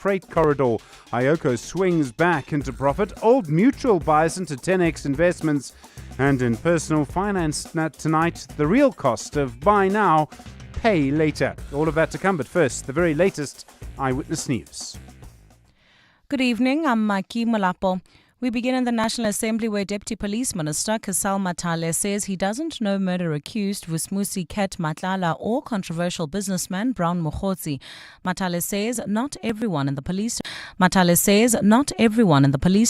freight corridor. Ioko swings back into profit. Old Mutual buys into 10x investments. And in personal finance tonight, the real cost of buy now, pay later. All of that to come, but first, the very latest Eyewitness News. Good evening, I'm Maki Molapo. We begin in the National Assembly where Deputy Police Minister Kasal Matale says he doesn't know murder accused Vusmusi Ket Matlala or controversial businessman Brown Mokgotsi. Matale says not everyone in the police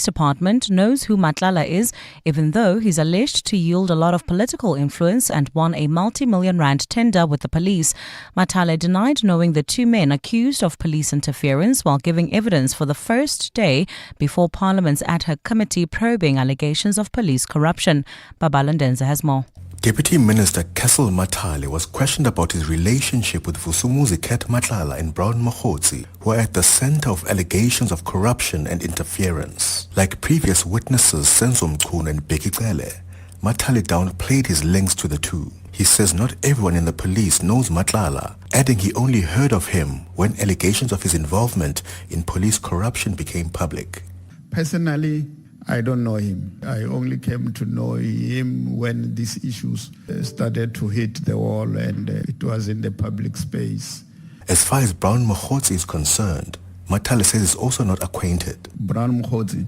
department knows who Matlala is, even though he's alleged to yield a lot of political influence and won a multi-million rand tender with the police. Matale denied knowing the two men accused of police interference while giving evidence for the first day before Parliament's ad hoc committee probing allegations of police corruption. Babalandenza has more. Deputy Minister Kasal Matale was questioned about his relationship with Vusumuzi Ket Matlala and Brown Mokgotsi, who are at the center of allegations of corruption and interference. Like previous witnesses Senzo Mchunu and Beki Cele, Matale downplayed his links to the two. He says not everyone in the police knows Matlala, adding he only heard of him when allegations of his involvement in police corruption became public. Personally, I don't know him. I only came to know him when these issues started to hit the wall and it was in the public space. As far as Brown Mokgotsi is concerned, Matale says he's also not acquainted. Brown Mokgotsi,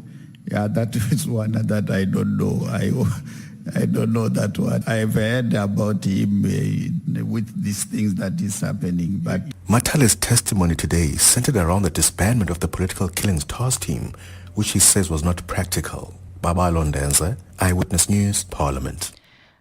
yeah, that is one that I don't know. I don't know that one. I've heard about him with these things that is happening, but Matale's testimony today centered around the disbandment of the political killings task team, which he says was not practical. Baba Londenza, Eyewitness News, Parliament.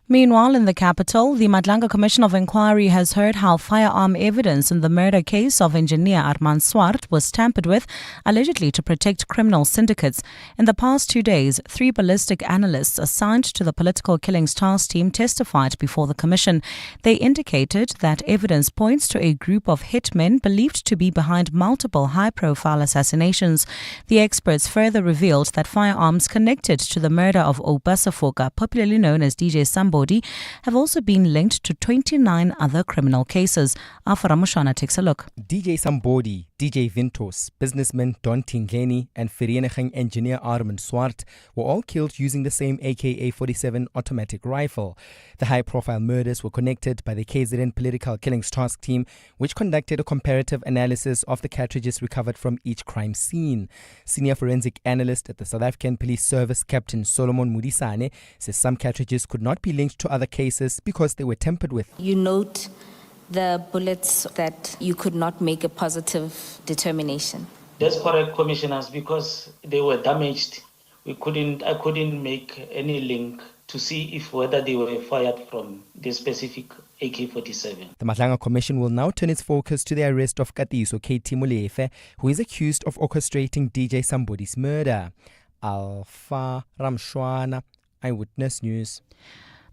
Meanwhile, in the capital, the Madlanga Commission of Inquiry has heard how firearm evidence in the murder case of engineer Armand Swart was tampered with, allegedly to protect criminal syndicates. In the past 2 days, 3 ballistic analysts assigned to the political killings task team testified before the commission. They indicated that evidence points to a group of hitmen believed to be behind multiple high-profile assassinations. The experts further revealed that firearms connected to the murder of Obasafoka, popularly known as DJ Sambodi, have also been linked to 29 other criminal cases. Afara Mushana takes a look. DJ Sambodi, DJ Vintos, businessman Don Tingeni and Vereeniging engineer Armand Swart were all killed using the same AK-47 automatic rifle. The high-profile murders were connected by the KZN Political Killings Task Team, which conducted a comparative analysis of the cartridges recovered from each crime scene. Senior forensic analyst at the South African Police Service, Captain Solomon Mudisane, says some cartridges could not be linked to other cases because they were tampered with. You note the bullets that you could not make a positive determination. That's correct, Commissioners, because they were damaged. I couldn't make any link to see whether they were fired from the specific AK-47. The Madlanga Commission will now turn its focus to the arrest of Katiso KT Molefe, who is accused of orchestrating DJ Sambodi's murder. Alpha Ramshwana, Eyewitness News.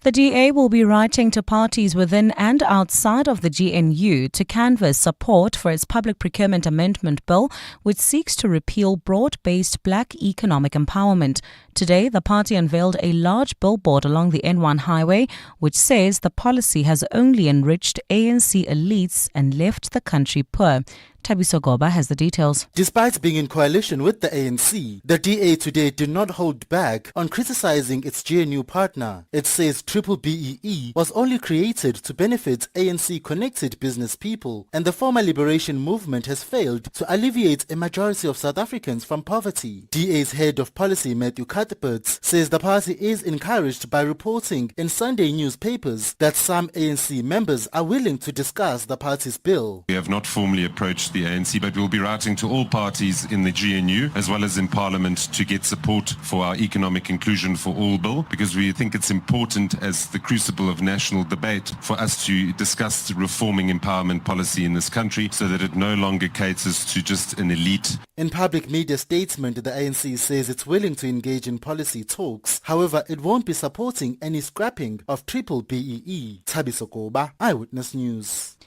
The DA will be writing to parties within and outside of the GNU to canvass support for its Public Procurement Amendment Bill, which seeks to repeal broad-based black economic empowerment. Today, the party unveiled a large billboard along the N1 highway, which says the policy has only enriched ANC elites and left the country poor. Tabiso Goba has the details. Despite being in coalition with the ANC, the DA today did not hold back on criticizing its GNU partner. It says BBEE was only created to benefit ANC-connected business people, and the former liberation movement has failed to alleviate a majority of South Africans from poverty. DA's head of policy, Matthew Cuthbert, says the party is encouraged by reporting in Sunday newspapers that some ANC members are willing to discuss the party's bill. We have not formally approached the ANC, but we'll be writing to all parties in the GNU as well as in Parliament to get support for our economic inclusion for all bill, because we think it's important as the crucible of national debate for us to discuss reforming empowerment policy in this country so that it no longer caters to just an elite. In public media statement, the ANC says it's willing to engage in policy talks. However, it won't be supporting any scrapping of BBEE. Tabiso Goba, Eyewitness News.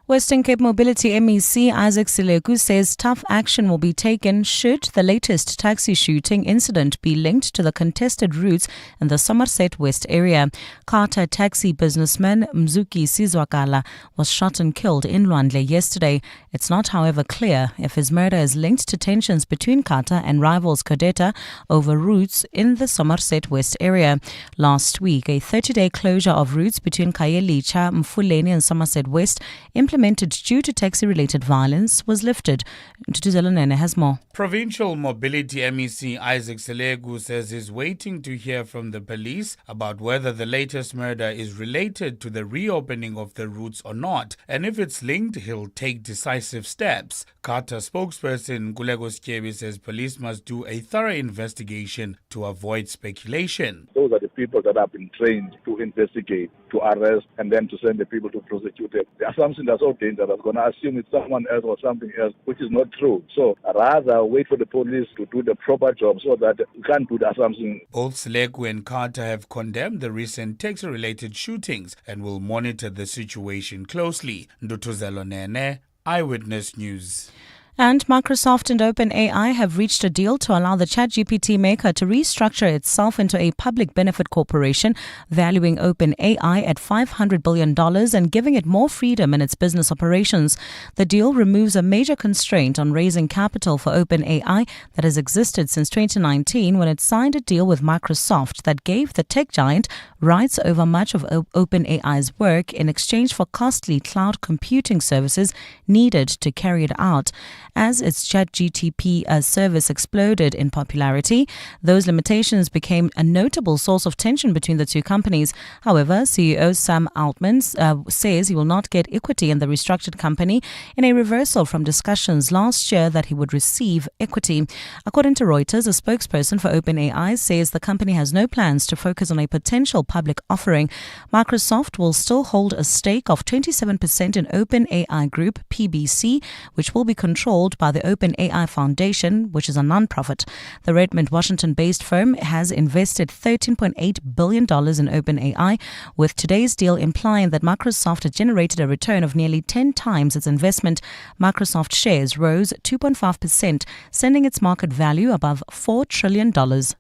Western Cape Mobility MEC Isaac Sileku says tough action will be taken should the latest taxi shooting incident be linked to the contested routes in the Somerset West area. Carter taxi businessman Mzuki Sizwakala was shot and killed in Lwandle yesterday. It's not, however, clear if his murder is linked to tensions between Carter and rivals Codeta over routes in the Somerset West area. Last week, a 30-day closure of routes between Khayelitsha, Mfuleni and Somerset West implemented due to taxi-related violence was lifted. Tutuzelo has more. Provincial Mobility MEC Isaac Selegu says he's waiting to hear from the police about whether the latest murder is related to the reopening of the routes or not, and if it's linked, he'll take decisive steps. Carter spokesperson Kulego Skyebi says police must do a thorough investigation to avoid speculation. Those are the people that have been trained to investigate, to arrest, and then to send the people to prosecute them. The assumption that's so dangerous, going to assume it's someone else or something else, which is not true. So rather wait for the police to do the proper job so that you can't do the assumption. Both Selegu and Carter have condemned the recent taxi-related shootings and will monitor the situation closely. Ndutuzelo Nene, Eyewitness News. And Microsoft and OpenAI have reached a deal to allow the ChatGPT maker to restructure itself into a public benefit corporation, valuing OpenAI at $500 billion and giving it more freedom in its business operations. The deal removes a major constraint on raising capital for OpenAI that has existed since 2019 when it signed a deal with Microsoft that gave the tech giant rights over much of OpenAI's work in exchange for costly cloud computing services needed to carry it out. As its ChatGPT service exploded in popularity, those limitations became a notable source of tension between the two companies. However, CEO Sam Altman says he will not get equity in the restructured company in a reversal from discussions last year that he would receive equity. According to Reuters, a spokesperson for OpenAI says the company has no plans to focus on a potential public offering. Microsoft will still hold a stake of 27% in OpenAI Group, PBC, which will be controlled by the OpenAI Foundation, which is a non-profit. The Redmond, Washington-based firm has invested $13.8 billion in OpenAI, with today's deal implying that Microsoft has generated a return of nearly 10 times its investment. Microsoft shares rose 2.5%, sending its market value above $4 trillion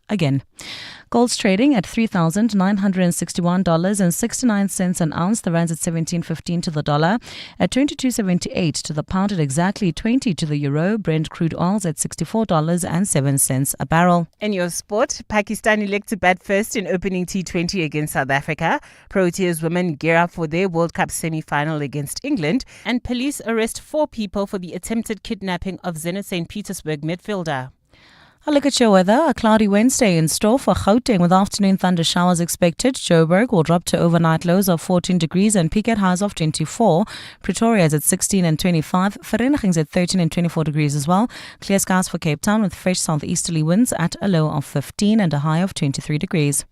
again. Gold's trading at $3,961.69 an ounce. The rand's at 17.15 to the dollar, at 22.78 to the pound, at exactly 20 to the euro. Brent crude oil's at $64.07 a barrel. In your sport, Pakistan elect to bat first in opening T20 against South Africa. Proteas women gear up for their World Cup semi-final against England. And police arrest 4 people for the attempted kidnapping of Zenit St. Petersburg midfielder. A look at your weather. A cloudy Wednesday in store for Gauteng with afternoon thunder showers expected. Joburg will drop to overnight lows of 14 degrees and peak at highs of 24. Pretoria is at 16 and 25. Vereniging's at 13 and 24 degrees as well. Clear skies for Cape Town with fresh southeasterly winds at a low of 15 and a high of 23 degrees.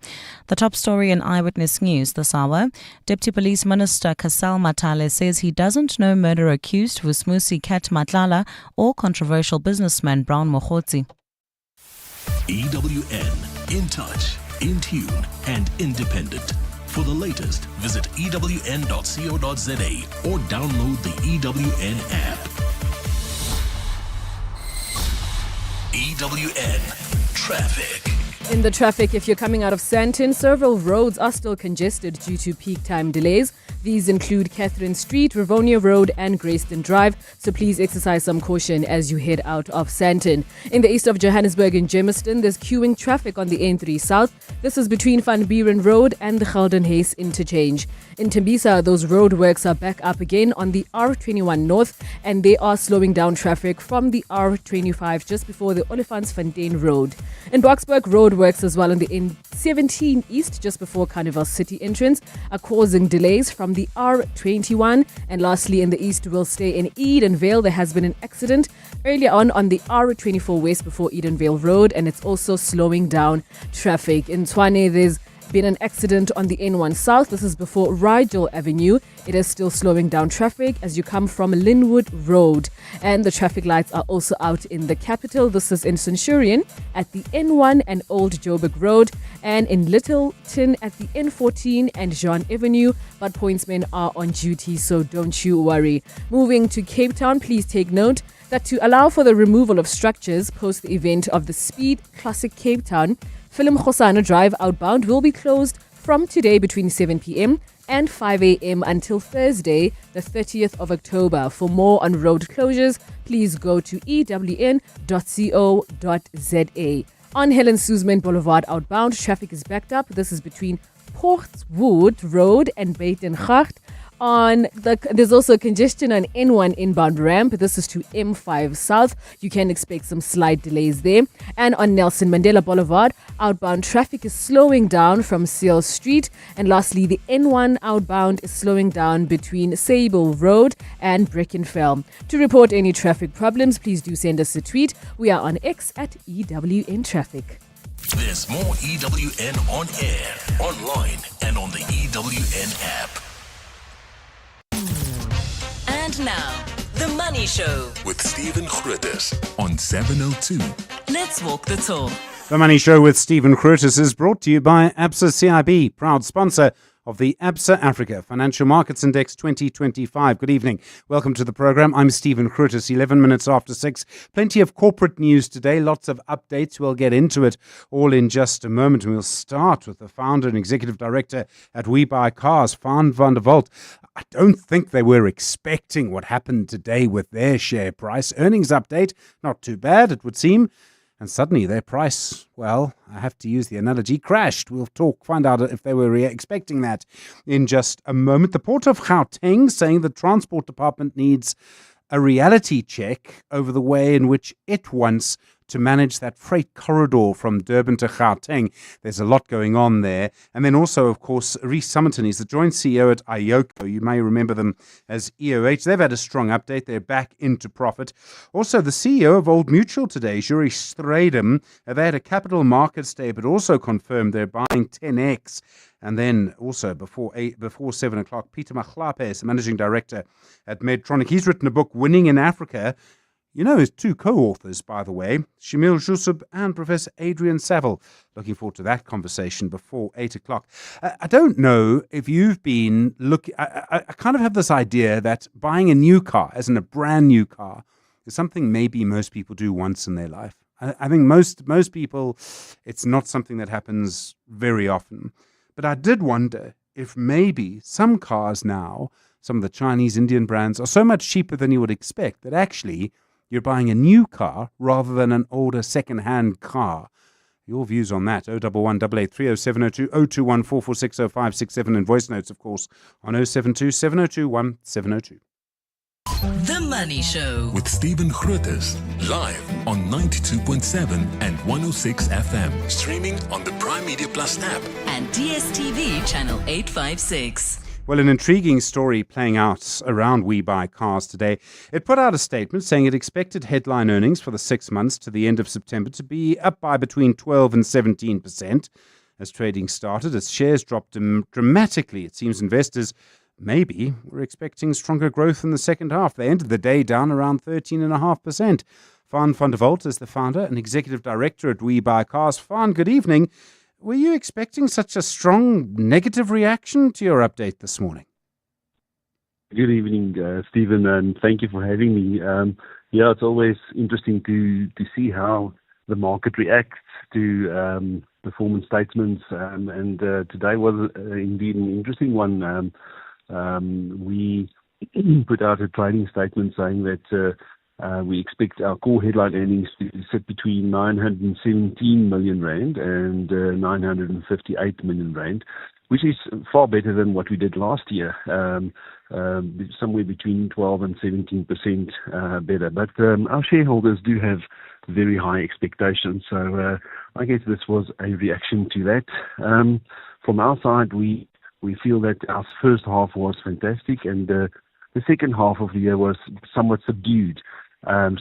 The top story in Eyewitness News this hour. Deputy Police Minister Kasal Matale says he doesn't know murder accused Vusmusi Kat Matlala or controversial businessman Brown Mokhotsi. EWN, in touch, in tune, and independent. For the latest, visit ewn.co.za or download the EWN app. EWN Traffic. In the traffic, if you're coming out of Sandton, several roads are still congested due to peak time delays. These include Catherine Street, Rivonia Road and Grayston Drive, so please exercise some caution as you head out of Sandton. In the east of Johannesburg in Germiston, there's queuing traffic on the N3 South. This is between Van Buren Road and the Gelden Hayes interchange. In Tembisa, those roadworks are back up again on the R21 North, and they are slowing down traffic from the R25 just before the Olifantsfontein Road. In Boksburg, roadworks as well on the N17 East just before Carnival City entrance are causing delays from the R21. And lastly, in the east, we'll stay in Edenvale. There has been an accident earlier on the R24 West before Edenvale Road, and it's also slowing down traffic. In Tshwane, there's been an accident on the N1 South. This is before Rigel Avenue. It is still slowing down traffic as you come from Linwood Road. And the traffic lights are also out in the capital. This is in Centurion at the N1 and Old Joburg Road, and in Littleton at the N14 and Jean Avenue. But pointsmen are on duty, so don't you worry. Moving to Cape Town, please take note that to allow for the removal of structures post the event of the Speed Classic Cape Town, Film Khosana Drive outbound will be closed from today between 7 p.m. and 5 a.m. until Thursday, the 30th of October. For more on road closures, please go to ewn.co.za. On Helen Suzman Boulevard outbound, traffic is backed up. This is between Portswood Road and Buitengracht. There's also congestion on N1 inbound ramp. This is to M5 South. You can expect some slight delays there. And on Nelson Mandela Boulevard, outbound traffic is slowing down from Seal Street. And lastly, the N1 outbound is slowing down between Sable Road and Brackenfell. To report any traffic problems, please do send us a tweet. We are on X at EWN Traffic. There's more EWN on air, online, and on the EWN app. And now, The Money Show with Stephen Grootes on 702. Let's walk the talk. The Money Show with Stephen Grootes is brought to you by Absa CIB, proud sponsor of the Absa Africa Financial Markets Index 2025. Good evening. Welcome to the program. I'm Stephen Grootes, 11 minutes after 6. Plenty of corporate news today, lots of updates. We'll get into it all in just a moment. We'll start with the founder and executive director at WeBuyCars, Van der Walt. I don't think they were expecting what happened today with their share price. Earnings update, not too bad, it would seem. And suddenly their price, well, I have to use the analogy, crashed. We'll find out if they were expecting that in just a moment. The Port of Gauteng saying the Transport Department needs a reality check over the way in which it wants to manage that freight corridor from Durban to Gauteng. There's a lot going on there. And then also, of course, Rhys Summerton is the joint CEO at Ioko. You may remember them as EOH. They've had a strong update. They're back into profit. Also, the CEO of Old Mutual today, Jurie Strydom, they had a capital markets day, but also confirmed they're buying 10x. And then also before 7 o'clock, Peter Machlape is the managing director at Medtronic. He's written a book, Winning in Africa. You know his two co-authors, by the way, Shamil Jusub and Professor Adrian Saville. Looking forward to that conversation before 8 o'clock. I don't know if you've been looking... I kind of have this idea that buying a new car, as in a brand new car, is something maybe most people do once in their life. I think most people, it's not something that happens very often. But I did wonder if maybe some cars now, some of the Chinese, Indian brands, are so much cheaper than you would expect that actually you're buying a new car rather than an older second-hand car. Your views on that, 011 88 702 021 446 0567, and voice notes, of course, on 072 702 1702. The Money Show with Stephen Grootes, live on 92.7 and 106 FM. Streaming on the Prime Media Plus app and DSTV channel 856. Well, an intriguing story playing out around WeBuyCars today. It put out a statement saying it expected headline earnings for the 6 months to the end of September to be up by between 12 and 17%. As trading started, its shares dropped dramatically. It seems investors maybe were expecting stronger growth in the second half. They ended the day down around 13.5%. Van der Walt is the founder and executive director at WeBuyCars. Van, good evening. Were you expecting such a strong negative reaction to your update this morning? Good evening, Stephen, and thank you for having me. It's always interesting to see how the market reacts to performance statements, and today was indeed an interesting one. We put out a trading statement saying that we expect our core headline earnings to sit between 917 million rand and 958 million rand, which is far better than what we did last year, somewhere between 12 and 17% better. But our shareholders do have very high expectations, so I guess this was a reaction to that. From our side, we feel that our first half was fantastic, and the second half of the year was somewhat subdued.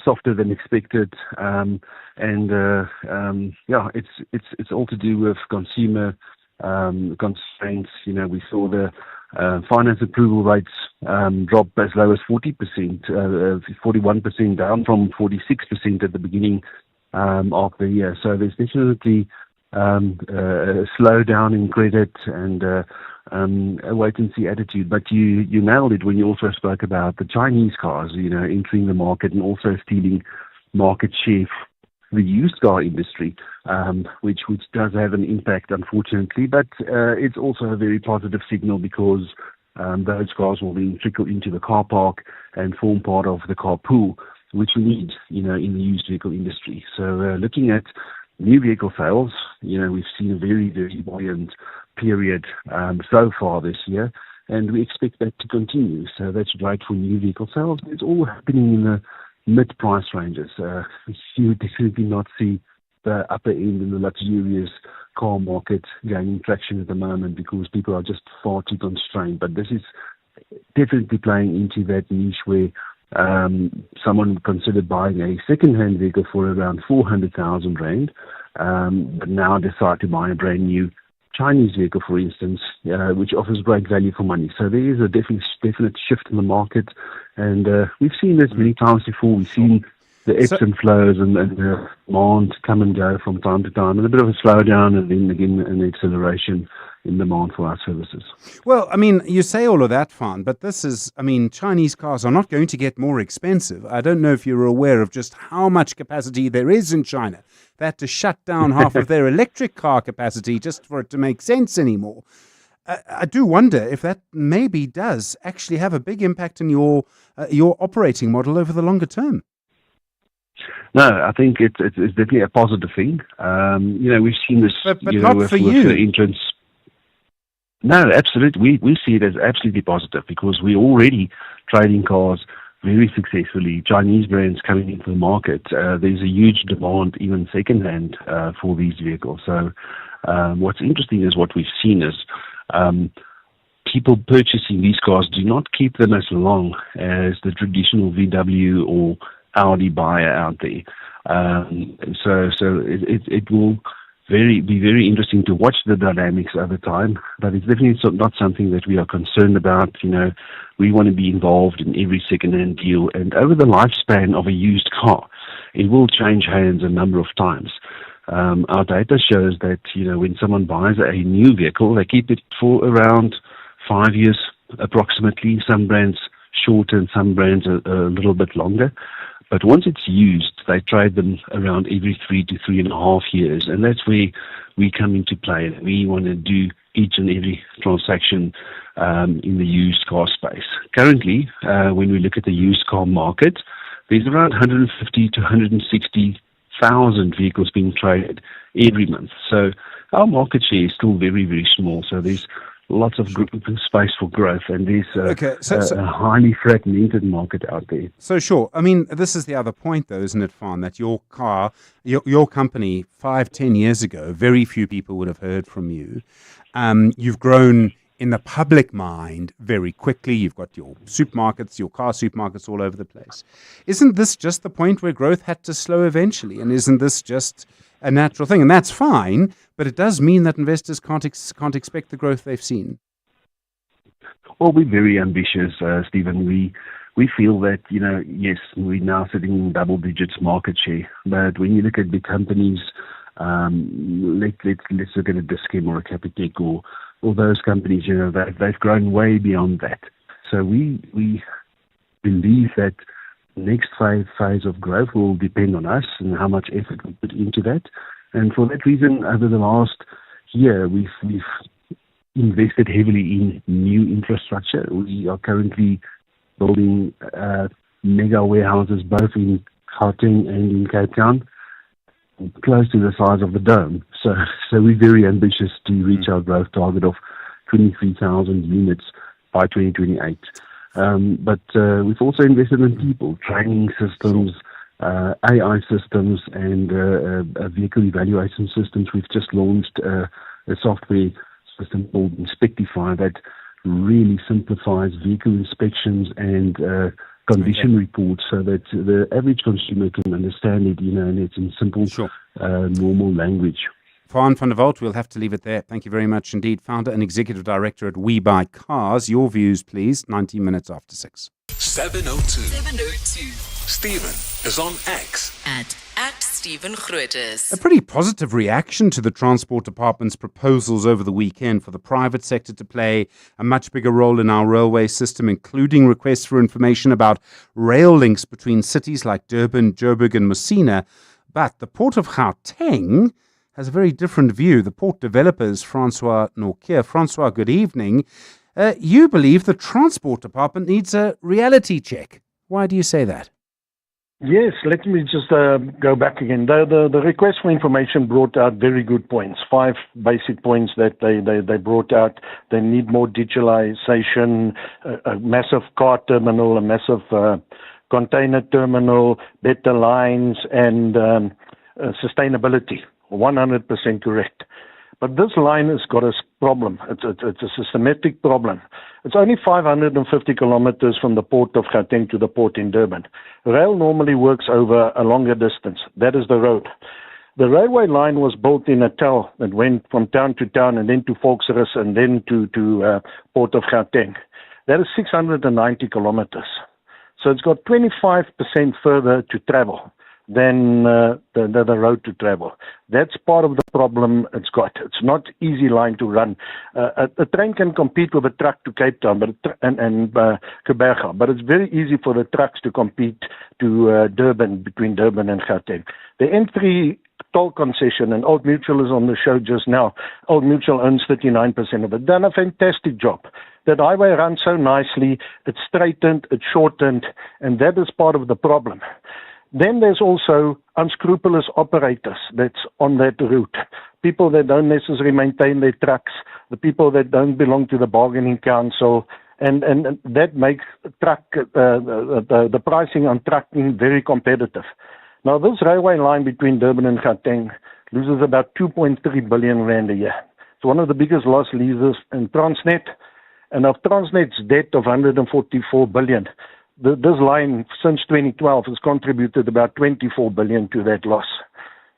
Softer than expected, it's all to do with consumer constraints. We saw the finance approval rates drop as low as 40%, 41% down from 46% at the beginning of the year. So there's definitely a slowdown in credit and a wait-and-see attitude. But you nailed it when you also spoke about the Chinese cars, entering the market and also stealing market share for the used car industry, which does have an impact, unfortunately. But it's also a very positive signal because those cars will then trickle into the car park and form part of the car pool, which we need, in the used vehicle industry. So looking at new vehicle sales, we've seen a very, very buoyant period so far this year, and we expect that to continue. So that's great for new vehicle sales. It's all happening in the mid-price ranges. You definitely not see the upper end in the luxurious car market gaining traction at the moment because people are just far too constrained. But this is definitely playing into that niche where someone considered buying a second-hand vehicle for around 400,000 Rand, but now decide to buy a brand new Chinese vehicle, for instance, which offers great value for money. So there is a definite shift in the market, and we've seen this many times before. We've seen the ebbs and flows and the demand come and go from time to time, and a bit of a slowdown and then again an acceleration in demand for our services. Well, you say all of that, Fan, but this is, Chinese cars are not going to get more expensive. I don't know if you're aware of just how much capacity there is in China. They had to shut down half of their electric car capacity just for it to make sense anymore. I do wonder if that maybe does actually have a big impact on your operating model over the longer term. No, I think it's definitely a positive thing. We've seen this, but not with for you. the entrance. No, absolutely. We see it as absolutely positive because we're already trading cars very successfully. Chinese brands coming into the market. There's a huge demand, even second-hand, for these vehicles. So what's interesting is what we've seen is people purchasing these cars do not keep them as long as the traditional VW or Audi buyer out there. So it will be very interesting to watch the dynamics over time, but it's definitely not something that we are concerned about. We want to be involved in every second-hand deal, and over the lifespan of a used car, it will change hands a number of times. Our data shows that, when someone buys a new vehicle, they keep it for around 5 years approximately. Some brands shorter and some brands a little bit longer. But once it's used, they trade them around every 3 to 3.5 years. And that's where we come into play. We want to do each and every transaction in the used car space. Currently, when we look at the used car market, there's around 150 to 160,000 vehicles being traded every month. So our market share is still very, very small. So there's lots of space for growth, and there's a highly fragmented market out there. So sure. This is the other point, though, isn't it, Fan, that your company 5-10 years ago, very few people would have heard from you. You've grown in the public mind very quickly. You've got your supermarkets, your car supermarkets all over the place. Isn't this just the point where growth had to slow eventually? And isn't this just a natural thing? And that's fine, but it does mean that investors can't expect the growth they've seen. Well, we're very ambitious, Stephen. We feel that, yes, we're now sitting in double digits market share. But when you look at big companies, let's look at a Dis-Chem or a Capitec or those companies, they've grown way beyond that. So we believe that the next phase of growth will depend on us and how much effort we put into that. And for that reason, over the last year, we've invested heavily in new infrastructure. We are currently building mega warehouses both in Gauteng and in Cape Town, close to the size of the dome. So we're very ambitious to reach our growth target of 23,000 units by 2028. But we've also invested in people, training systems, AI systems, and vehicle evaluation systems. We've just launched a software system called Inspectify that really simplifies vehicle inspections and condition reports so that the average consumer can understand it, and it's in simple, normal language. Faan van der Walt, we'll have to leave it there. Thank you very much indeed. Founder and Executive Director at WeBuyCars. Your views, please. 19 minutes after 6. 702. Stephen is on X. At Stephen Grootes. A pretty positive reaction to the Transport Department's proposals over the weekend for the private sector to play a much bigger role in our railway system, including requests for information about rail links between cities like Durban, Joburg and Messina. But the Port of Gauteng has a very different view. The port developers, Francois Norkier. Francois, good evening. You believe the Transport Department needs a reality check. Why do you say that? Yes, let me just go back again. The request for information brought out very good points, 5 basic points that they brought out. They need more digitalization, a massive car terminal, a massive container terminal, better lines, and sustainability. 100% correct. But this line has got a problem. It's a systematic problem. It's only 550 kilometers from the port of Gauteng to the port in Durban. Rail normally works over a longer distance. That is the road. The railway line was built in a tow that went from town to town and then to Volksrus and then to port of Gauteng. That is 690 kilometers. So it's got 25% further to travel than the road to travel. That's part of the problem it's got. It's not easy line to run. A train can compete with a truck to Cape Town and Kuberga, but it's very easy for the trucks to compete to Durban, between Durban and Gauteng. The N3 toll concession, and Old Mutual is on the show just now. Old Mutual owns 39% of it. Done a fantastic job. That highway runs so nicely, it's straightened, it's shortened, and that is part of the problem. Then there's also unscrupulous operators that's on that route. People that don't necessarily maintain their trucks, the people that don't belong to the bargaining council, and that makes the pricing on trucking very competitive. Now, this railway line between Durban and Gauteng loses about 2.3 billion rand a year. It's one of the biggest loss leaders in Transnet, and of Transnet's debt of 144 billion, this line, since 2012, has contributed about 24 billion to that loss.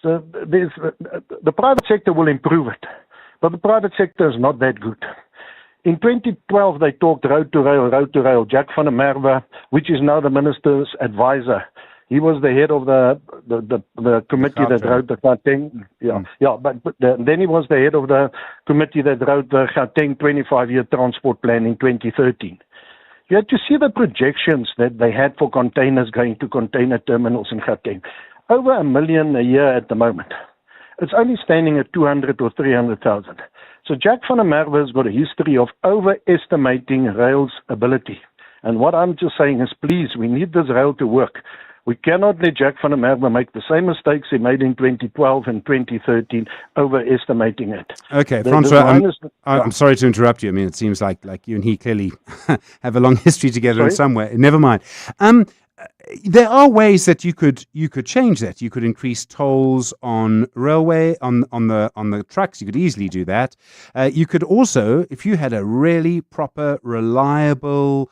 So the private sector will improve it, but the private sector is not that good. In 2012, they talked road to rail. Jack van der Merwe, which is now the minister's advisor, he was the head of the committee that wrote the Gauteng. But then he was the head of the committee that wrote the Gauteng 25-year transport plan in 2013. You had to see the projections that they had for containers going to container terminals in Gauteng. Over 1 million a year at the moment. It's only standing at 200 or 300,000. So Jack van der Merwe has got a history of overestimating rail's ability. And what I'm just saying is, please, we need this rail to work. We cannot let Jack van der Merwe make the same mistakes he made in 2012 and 2013, overestimating it. Okay, Francois, I'm sorry to interrupt you. I mean, it seems like you and he clearly have a long history together in some way. Never mind. There are ways that you could change that. You could increase tolls on railway, on the trucks. You could easily do that. You could also, if you had a really proper, reliable,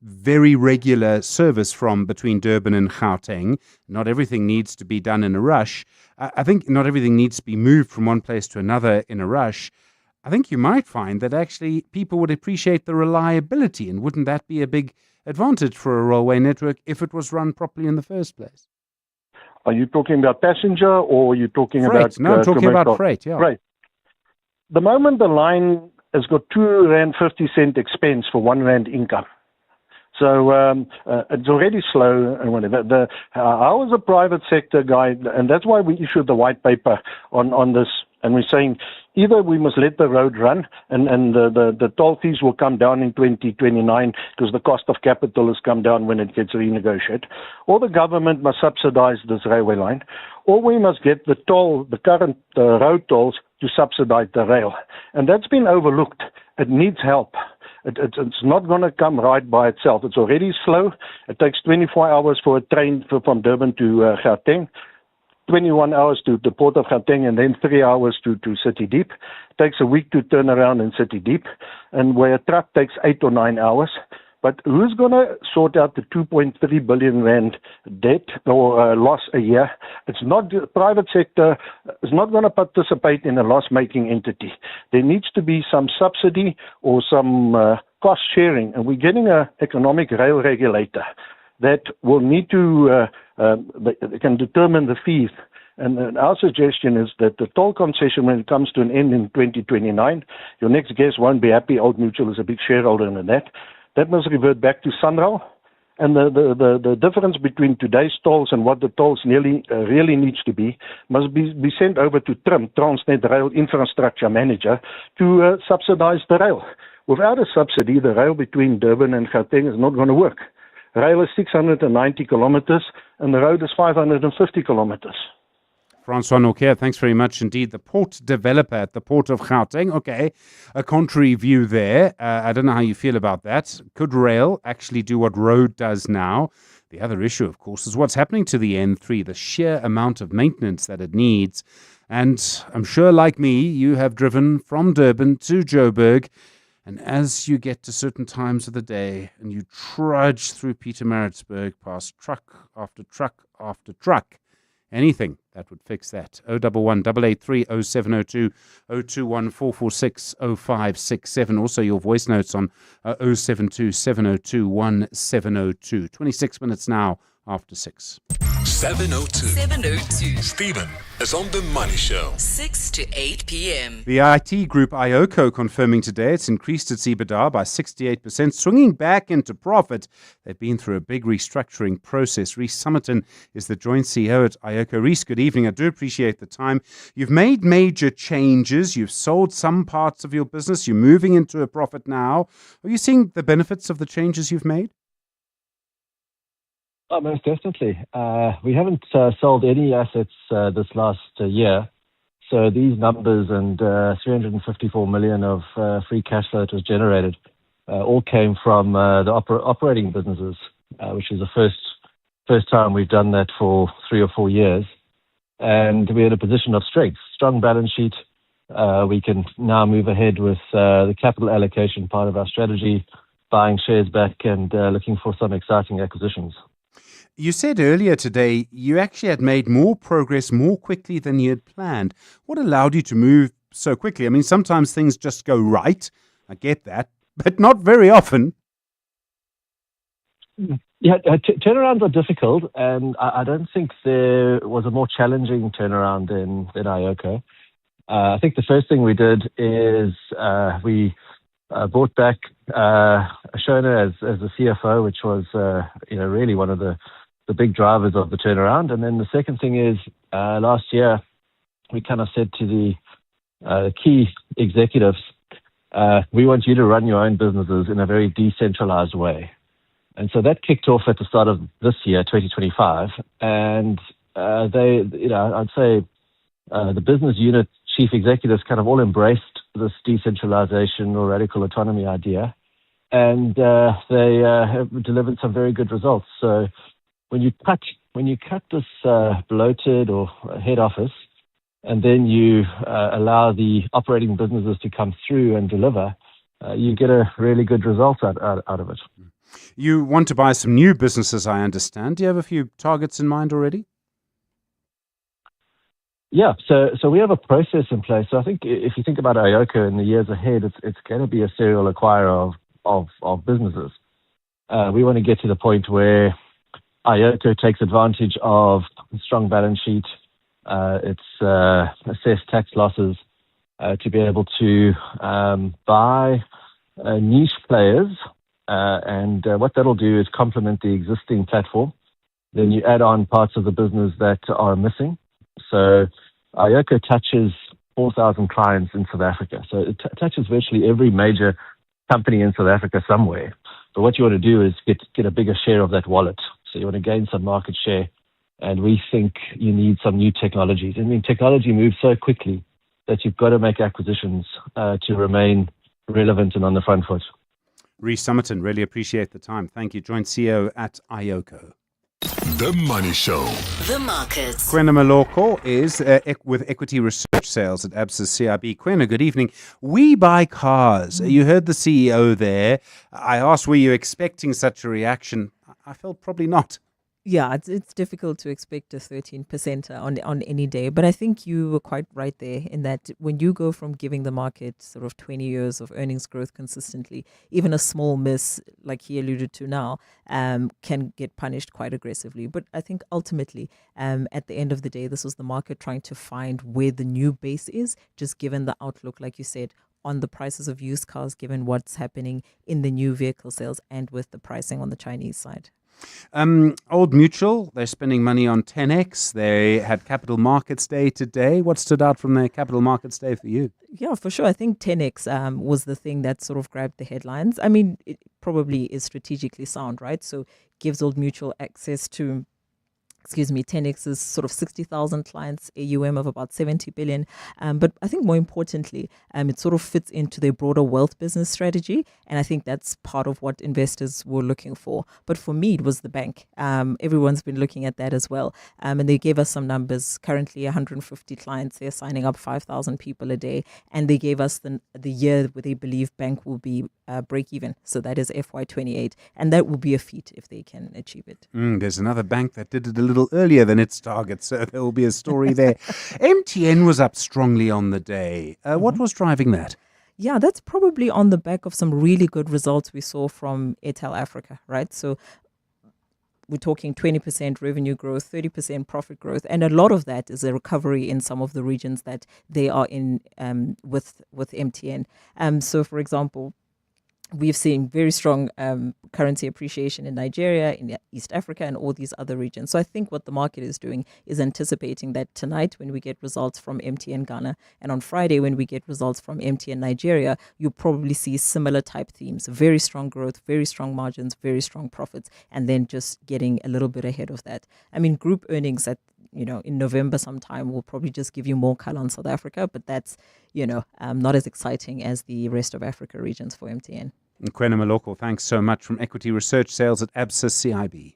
very regular service from between Durban and Gauteng. Not everything needs to be done in a rush. I think not everything needs to be moved from one place to another in a rush. I think you might find that actually people would appreciate the reliability, and wouldn't that be a big advantage for a railway network if it was run properly in the first place? Are you talking about passenger or are you talking freight? About... No, I'm talking about freight, yeah. Right. The moment the line has got 2.50 rand expense for 1 rand income. So it's already slow and whatever. I was a private sector guy, and that's why we issued the white paper on this. And we're saying either we must let the road run and the toll fees will come down in 2029 because the cost of capital has come down when it gets renegotiated, or the government must subsidize this railway line, or we must get the current road tolls to subsidize the rail. And that's been overlooked. It needs help. It's not going to come right by itself. It's already slow. It takes 24 hours for a train from Durban to Gauteng, 21 hours to the port of Gauteng, and then 3 hours to City Deep. It takes a week to turn around in City Deep, and where a truck takes 8 or 9 hours. But who's going to sort out the 2.3 billion rand debt or loss a year It's not the private sector is not going to participate in a loss-making entity. There needs to be some subsidy or some cost sharing, and we're getting an economic rail regulator that will need to can determine the fees. And our suggestion is that the toll concession, when it comes to an end in 2029, your next guest won't be happy. Old Mutual is a big shareholder in that. That must revert back to SANRAL. And the difference between today's tolls and what the tolls really needs to be must be sent over to TRIM, Transnet Rail Infrastructure Manager, to subsidize the rail. Without a subsidy, the rail between Durban and Gauteng is not going to work. Rail is 690 kilometers and the road is 550 kilometers. Francois Nokia, thanks very much indeed. The port developer at the port of Gauteng. Okay, a contrary view there. I don't know how you feel about that. Could rail actually do what road does now? The other issue, of course, is what's happening to the N3, the sheer amount of maintenance that it needs. And I'm sure, like me, you have driven from Durban to Joburg. And as you get to certain times of the day and you trudge through Pietermaritzburg past truck after truck after truck, anything that would fix that. 011 883 0702 021 446 0567. Also your voice notes on 072 702 1702. 26 minutes now after 6. 702. Stephen is on The Money Show. 6 to 8 p.m. The IT group IOCO confirming today it's increased its EBITDA by 68%, swinging back into profit. They've been through a big restructuring process. Rhys Summerton is the joint CEO at IOCO. Rhys, good evening. I do appreciate the time. You've made major changes. You've sold some parts of your business. You're moving into a profit now. Are you seeing the benefits of the changes you've made? Oh, most definitely. We haven't sold any assets this last year. So these numbers and 354 million of free cash flow that was generated all came from the operating businesses, which is the first time we've done that for 3 or 4 years. And we're in a position of strength, strong balance sheet. We can now move ahead with the capital allocation part of our strategy, buying shares back and looking for some exciting acquisitions. You said earlier today you actually had made more progress more quickly than you had planned. What allowed you to move so quickly? I mean, sometimes things just go right. I get that, but not very often. Yeah, turnarounds are difficult, and I don't think there was a more challenging turnaround than IOCO. I think the first thing we did is we brought back Shona as the CFO, which was really one of the big drivers of the turnaround. And then the second thing is last year we kind of said to the key executives, we want you to run your own businesses in a very decentralized way. And so that kicked off at the start of this year, 2025. And I'd say the business unit chief executives kind of all embraced this decentralization or radical autonomy idea. And they have delivered some very good results. So when you cut this bloated or head office, and then you allow the operating businesses to come through and deliver, you get a really good result out of it. You want to buy some new businesses, I understand. Do you have a few targets in mind already? Yeah, so we have a process in place. So I think if you think about IOCO in the years ahead, it's going to be a serial acquirer of businesses. We want to get to the point where IOCO takes advantage of a strong balance sheet, its assessed tax losses, to be able to buy niche players. And what that'll do is complement the existing platform. Then you add on parts of the business that are missing. So IOCO touches 4,000 clients in South Africa. So it touches virtually every major company in South Africa somewhere. But what you want to do is get a bigger share of that wallet. So you want to gain some market share. And we think you need some new technologies. I mean, technology moves so quickly that you've got to make acquisitions to remain relevant and on the front foot. Rhys Summerton, really appreciate the time. Thank you. Joint CEO at IOCO. The Money Show. The markets. Kwena Maloko is with equity research sales at Absa CIB. Kwena, good evening. WeBuyCars. You heard the CEO there. I asked, were you expecting such a reaction? I felt probably not. Yeah, it's difficult to expect a 13% on any day, but I think you were quite right there in that when you go from giving the market sort of 20 years of earnings growth consistently, even a small miss, like he alluded to now, can get punished quite aggressively. But I think ultimately, at the end of the day, this was the market trying to find where the new base is, just given the outlook, like you said, on the prices of used cars, given what's happening in the new vehicle sales and with the pricing on the Chinese side. Old Mutual, they're spending money on 10X. They had Capital Markets Day today. What stood out from their Capital Markets Day for you? Yeah, for sure. I think 10X was the thing that sort of grabbed the headlines. I mean, it probably is strategically sound, right? So gives Old Mutual access to 10X's sort of 60,000 clients, AUM of about 70 billion. But I think more importantly, it sort of fits into their broader wealth business strategy. And I think that's part of what investors were looking for. But for me, it was the bank. Everyone's been looking at that as well. And they gave us some numbers. Currently, 150 clients. They're signing up 5,000 people a day. And they gave us the year where they believe bank will be break even. So that is FY28. And that will be a feat if they can achieve it. There's another bank that did it a little earlier than its target, so there will be a story there. MTN was up strongly on the day. What was driving that? Yeah, that's probably on the back of some really good results we saw from Airtel Africa, right? So we're talking 20% revenue growth, 30% profit growth, and a lot of that is a recovery in some of the regions that they are in with MTN. So, for example, we've seen very strong currency appreciation in Nigeria, in East Africa, and all these other regions. So I think what the market is doing is anticipating that tonight when we get results from MTN Ghana, and on Friday when we get results from MTN Nigeria, you'll probably see similar type themes. Very strong growth, very strong margins, very strong profits, and then just getting a little bit ahead of that. I mean, group earnings in November sometime will probably just give you more color on South Africa, but that's, not as exciting as the rest of Africa regions for MTN. Kwena Maloko, thanks so much, from Equity Research Sales at ABSA CIB.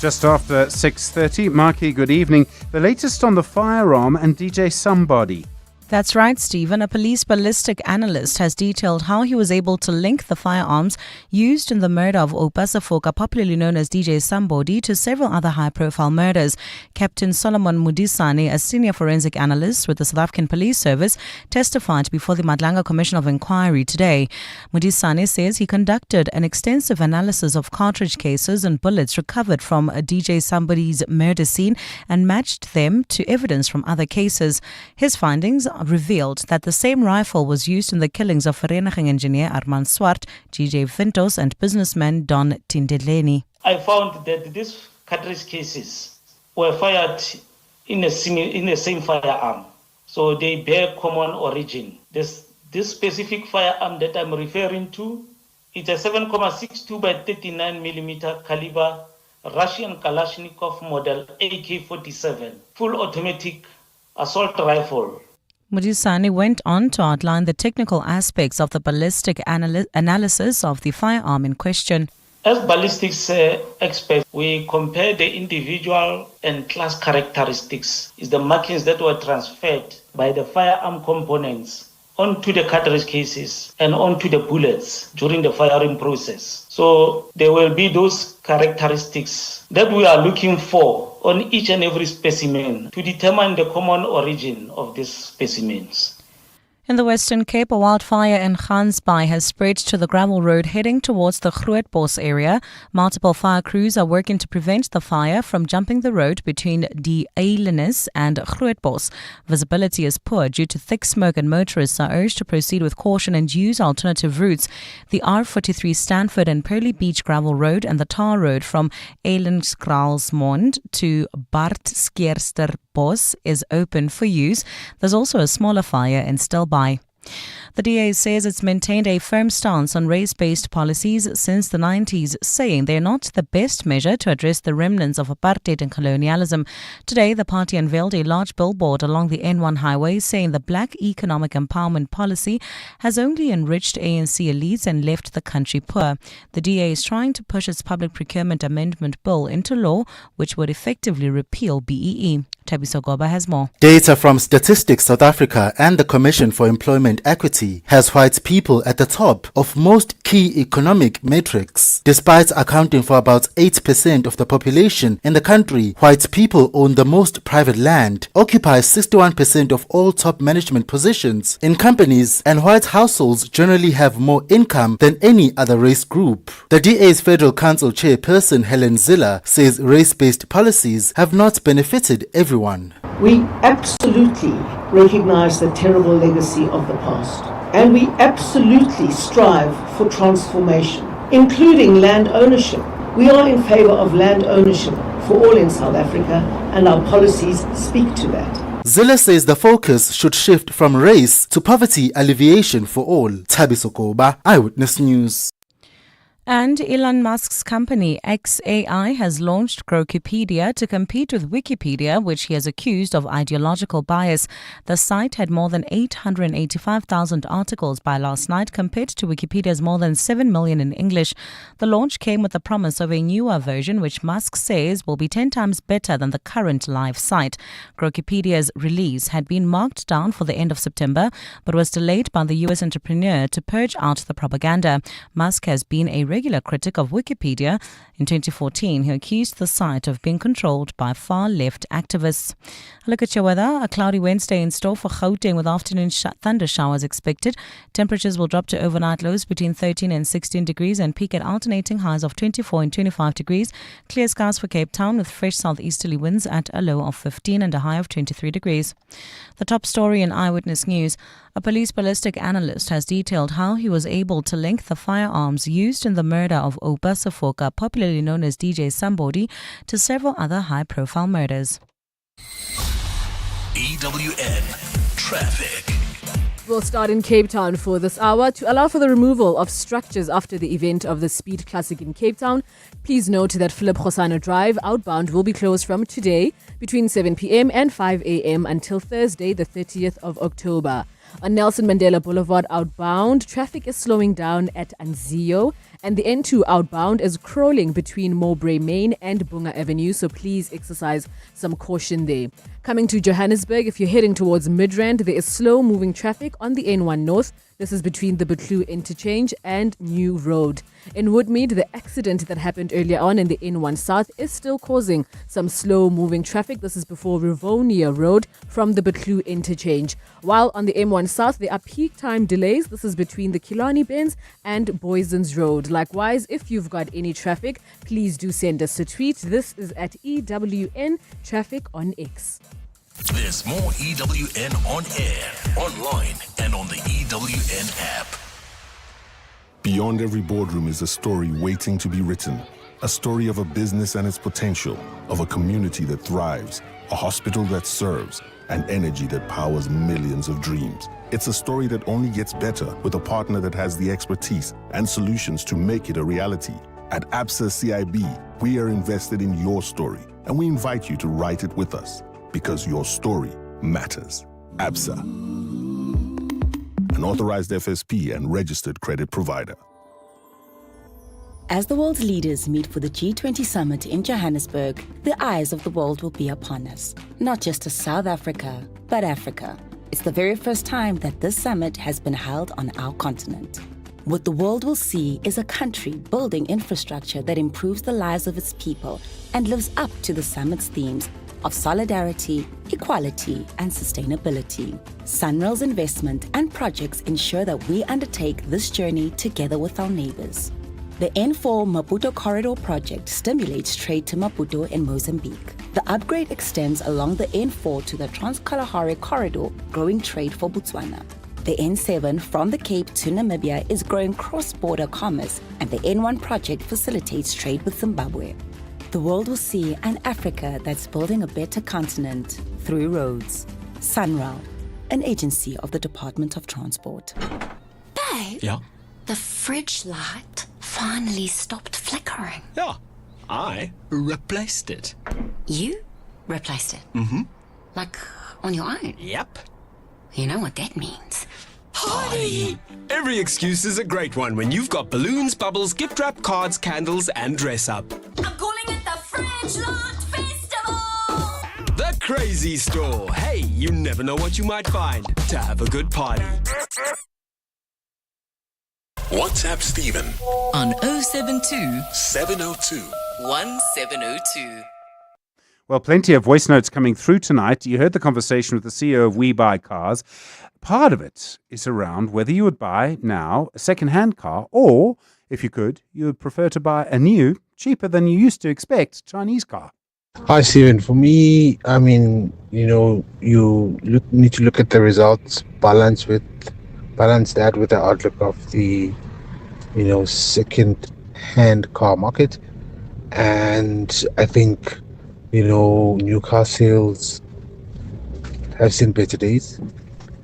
Just after 6:30, Marky, good evening. The latest on the firearm and DJ Somebody. That's right, Stephen. A police ballistic analyst has detailed how he was able to link the firearms used in the murder of Opasafoka, popularly known as DJ Somebody, to several other high-profile murders. Captain Solomon Mudisane, a senior forensic analyst with the South African Police Service, testified before the Madlanga Commission of Inquiry today. Mudisane says he conducted an extensive analysis of cartridge cases and bullets recovered from a DJ Somebody's murder scene and matched them to evidence from other cases. His findings revealed that the same rifle was used in the killings of Vereniging engineer R2.7bn Swart, DJ Vintos, and businessman Don Tindeleni. I found that these cartridge cases were fired in the same firearm, so they bear common origin. This specific firearm that I'm referring to, it's a 7.62 by 39 millimeter caliber Russian Kalashnikov model AK-47 full automatic assault rifle. Mudisane went on to outline the technical aspects of the ballistic analysis of the firearm in question. As ballistics experts, we compare the individual and class characteristics, is the markings that were transferred by the firearm components onto the cartridge cases and onto the bullets during the firing process. So there will be those characteristics that we are looking for on each and every specimen to determine the common origin of these specimens. In the Western Cape, a wildfire in Gansbaai has spread to the gravel road heading towards the Grootbos area. Multiple fire crews are working to prevent the fire from jumping the road between Die Eilenis and Grootbos. Visibility is poor due to thick smoke, and motorists are urged to proceed with caution and use alternative routes. The R43 Stanford and Pearly Beach gravel road and the tar road from Eilenskralsmond to Bart Skeersterbos is open for use. There's also a smaller fire in Stilbaai. The DA says it's maintained a firm stance on race-based policies since the 90s, saying they're not the best measure to address the remnants of apartheid and colonialism. Today, the party unveiled a large billboard along the N1 highway saying the black economic empowerment policy has only enriched ANC elites and left the country poor. The DA is trying to push its public procurement amendment bill into law, which would effectively repeal BEE. Tabiso Goba has more. Data from Statistics South Africa and the Commission for Employment Equity has white people at the top of most key economic metrics. Despite accounting for about 8% of the population in the country, white people own the most private land, occupy 61% of all top management positions in companies, and white households generally have more income than any other race group. The DA's Federal Council chairperson Helen Ziller says race-based policies have not benefited everyone. We absolutely recognize the terrible legacy of the past, and we absolutely strive for transformation, including land ownership. We are in favor of land ownership for all in South Africa, and our policies speak to that. Ziller says the focus should shift from race to poverty alleviation for all. Tabiso Goba, Eyewitness News. And Elon Musk's company XAI has launched Grokipedia to compete with Wikipedia, which he has accused of ideological bias. The site had more than 885,000 articles by last night, compared to Wikipedia's more than 7 million in English. The launch came with the promise of a newer version, which Musk says will be 10 times better than the current live site. Grokipedia's release had been marked down for the end of September, but was delayed by the US entrepreneur to purge out the propaganda. Musk has been a regular critic of Wikipedia. In 2014, he accused the site of being controlled by far-left activists. A look at your weather. A cloudy Wednesday in store for Gauteng with afternoon thunder showers expected. Temperatures will drop to overnight lows between 13 and 16 degrees and peak at alternating highs of 24 and 25 degrees. Clear skies for Cape Town with fresh southeasterly winds at a low of 15 and a high of 23 degrees. The top story in Eyewitness News. A police ballistic analyst has detailed how he was able to link the firearms used in the murder of Oupa Sefoka, popularly known as DJ Somebody, to several other high-profile murders. EWN Traffic. We'll start in Cape Town for this hour. To allow for the removal of structures after the event of the Speed Classic in Cape Town, please note that Philip Khosana Drive outbound will be closed from today between 7 p.m. and 5 a.m. until Thursday, the 30th of October. On Nelson Mandela Boulevard outbound, traffic is slowing down at Anzio, and the N2 outbound is crawling between Mowbray Main and Bunga Avenue, so please exercise some caution there. Coming to Johannesburg, if you're heading towards Midrand, there is slow-moving traffic on the N1 North. This is between the Butlu Interchange and New Road. In Woodmead, the accident that happened earlier on in the N1 South is still causing some slow-moving traffic. This is before Rivonia Road from the Butlu Interchange. While on the M1 South, there are peak time delays. This is between the Kilani Bends and Boysons Road. Likewise, if you've got any traffic, please do send us a tweet. This is at EWN Traffic on X. There's more EWN on air, online, and on the EWN app. Beyond every boardroom is a story waiting to be written. A story of a business and its potential, of a community that thrives, a hospital that serves, and energy that powers millions of dreams. It's a story that only gets better with a partner that has the expertise and solutions to make it a reality. At ABSA CIB, we are invested in your story, and we invite you to write it with us, because your story matters. ABSA, an authorized FSP and registered credit provider. As the world's leaders meet for the G20 summit in Johannesburg, the eyes of the world will be upon us. Not just to South Africa, but Africa. It's the very first time that this summit has been held on our continent. What the world will see is a country building infrastructure that improves the lives of its people and lives up to the summit's themes of solidarity, equality, and sustainability. SANRAL's investment and projects ensure that we undertake this journey together with our neighbors. The N4 Maputo Corridor project stimulates trade to Maputo in Mozambique. The upgrade extends along the N4 to the Trans-Kalahari Corridor, growing trade for Botswana. The N7 from the Cape to Namibia is growing cross-border commerce, and the N1 project facilitates trade with Zimbabwe. The world will see an Africa that's building a better continent through roads. SANRAL, an agency of the Department of Transport. Babe, Yeah? the fridge light finally stopped flickering. Yeah. I replaced it. You replaced it? Mm-hmm. Like, on your own? Yep. You know what that means. Party! Every excuse is a great one when you've got balloons, bubbles, gift wrap, cards, candles, and dress up. I'm calling it the Fridge Light Festival! The Crazy Store. Hey, you never know what you might find to have a good party. WhatsApp Stephen On 072 702 1702. Well, plenty of voice notes coming through tonight. You heard the conversation with the CEO of WeBuyCars. Part of it is around whether you would buy now a second-hand car, or if you could, you would prefer to buy a new, cheaper than you used to expect, Chinese car. Hi, Stephen. For me, I mean, you need to look at the results, balance that with the outlook of the, second-hand car market. And I think, new car sales have seen better days.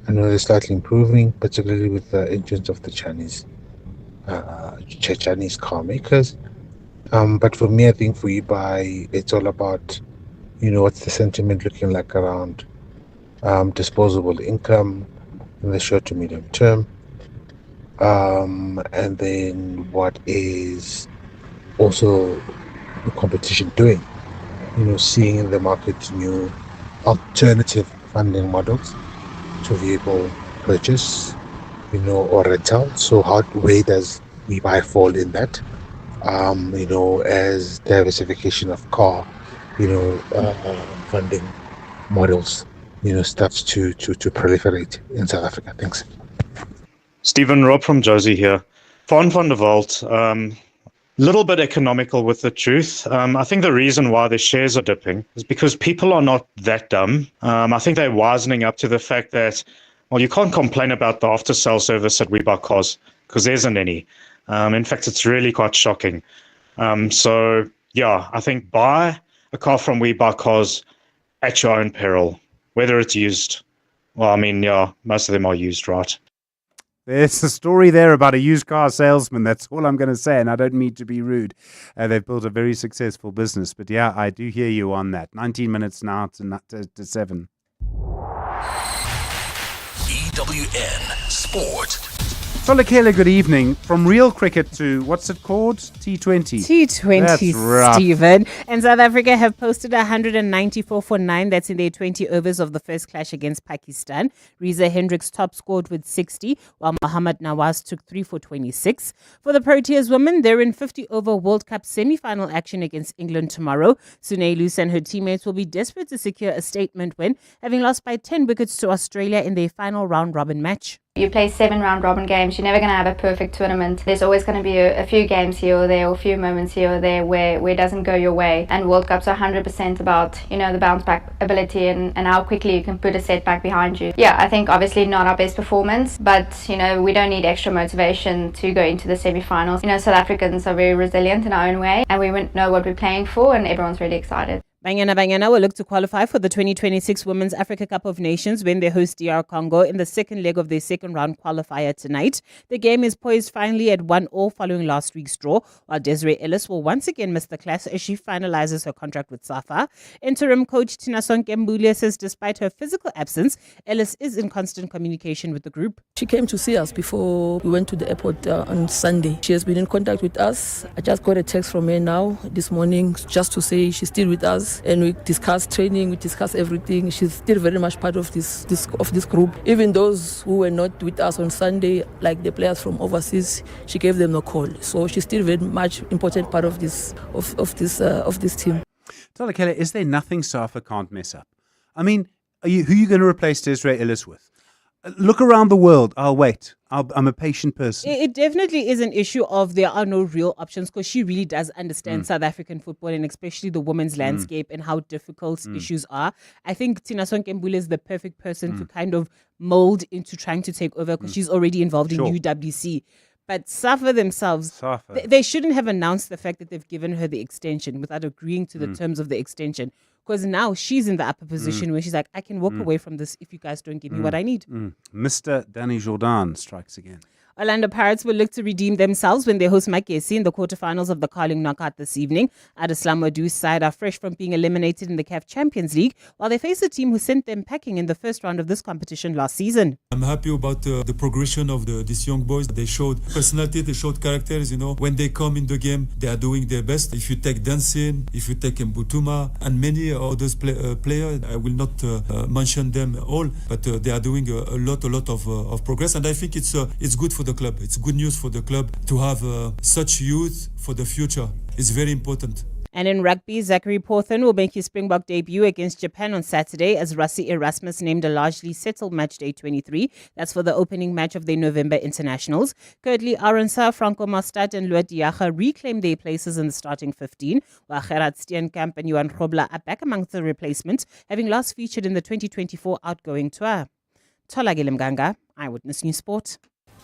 I know they're slightly improving, particularly with the entrance of the Chinese car makers. But for me, I think for eBay, it's all about, what's the sentiment looking like around disposable income in the short to medium term. And then what is also the competition doing? Seeing in the market new alternative funding models to vehicle purchase, or rental. So where does eBay fall in that? As diversification of car, funding models, starts to proliferate in South Africa. Thanks. Stephen, Rob from Josie here. Von der Walt, little bit economical with the truth. I think the reason why the shares are dipping is because people are not that dumb. I think they're wisening up to the fact that, well, you can't complain about the after-sale service at WeBuyCars because there isn't any. In fact, it's really quite shocking. So, yeah, I think buy a car from WeBuyCars at your own peril, whether it's used. Well, I mean, yeah, most of them are used, right? There's a story there about a used car salesman. That's all I'm going to say, and I don't mean to be rude. They've built a very successful business. But yeah, I do hear you on that. 19 minutes now to 7. EWN Sport. Solakela, good evening. From real cricket to, what's it called? T20. T20, That's Stephen. And South Africa have posted 194 for 9. That's in their 20 overs of the first clash against Pakistan. Reza Hendricks top scored with 60, while Mohammad Nawaz took 3 for 26. For the Proteas women, they're in 50-over World Cup semi-final action against England tomorrow. Sune Luce and her teammates will be desperate to secure a statement win, having lost by 10 wickets to Australia in their final round-robin match. You play 7 round-robin games, you're never going to have a perfect tournament. There's always going to be a few games here or there, or a few moments here or there where it doesn't go your way. And World Cups are 100% about, the bounce-back ability and how quickly you can put a setback behind you. Yeah, I think obviously not our best performance, but, we don't need extra motivation to go into the semi-finals. South Africans are very resilient in our own way, and we know what we're playing for, and everyone's really excited. Banyana will look to qualify for the 2026 Women's Africa Cup of Nations when they host DR Congo in the second leg of their second round qualifier tonight. The game is poised finally at 1-1 following last week's draw, while Desiree Ellis will once again miss the clash as she finalizes her contract with SAFA. Interim coach Tinasonke Mbule says despite her physical absence, Ellis is in constant communication with the group. She came to see us before we went to the airport on Sunday. She has been in contact with us. I just got a text from her now this morning just to say she's still with us. And we discuss training, we discuss everything. She's still very much part of this group. Even those who were not with us on Sunday, like the players from overseas, she gave them a call. So she's still very much important part of this team. Solakela, is there nothing SAFA can't mess up? I mean, who are you going to replace Desiree Ellis with? Look around the world. I'll wait. I'm a patient person. It definitely is an issue of there are no real options, because she really does understand South African football and especially the women's landscape and how difficult issues are. I think Tinasonke Mbule is the perfect person to kind of mold into trying to take over, because she's already involved in UWC. But SAFA themselves, they shouldn't have announced the fact that they've given her the extension without agreeing to the terms of the extension. Because now she's in the upper position where she's like, I can walk away from this if you guys don't give me what I need. Mr. Danny Jordan strikes again. Orlando Pirates will look to redeem themselves when they host Makesi in the quarterfinals of the Carling Knockout this evening. Adeslam Wadu's side are fresh from being eliminated in the CAF Champions League, while they face a team who sent them packing in the first round of this competition last season. I'm happy about the progression of these young boys. They showed personality, they showed characters. When they come in the game, they are doing their best. If you take Dansin, if you take Mbutuma, and many others players, I will not mention them all, but they are doing a lot of progress, and I think it's good for the club. It's good news for the club to have such youth for the future. It's very important. And in rugby, Zachary Porthen will make his Springbok debut against Japan on Saturday as Rassie Erasmus named a largely settled match day 23. That's for the opening match of the November internationals. Curtly Arendse, Franco Mostert and Loet Diaga reclaim their places in the starting 15, while Gerard Steenkamp and Johan Grobler are back amongst the replacements, having last featured in the 2024 outgoing tour. Tolagile Mganga, Eyewitness News Sport.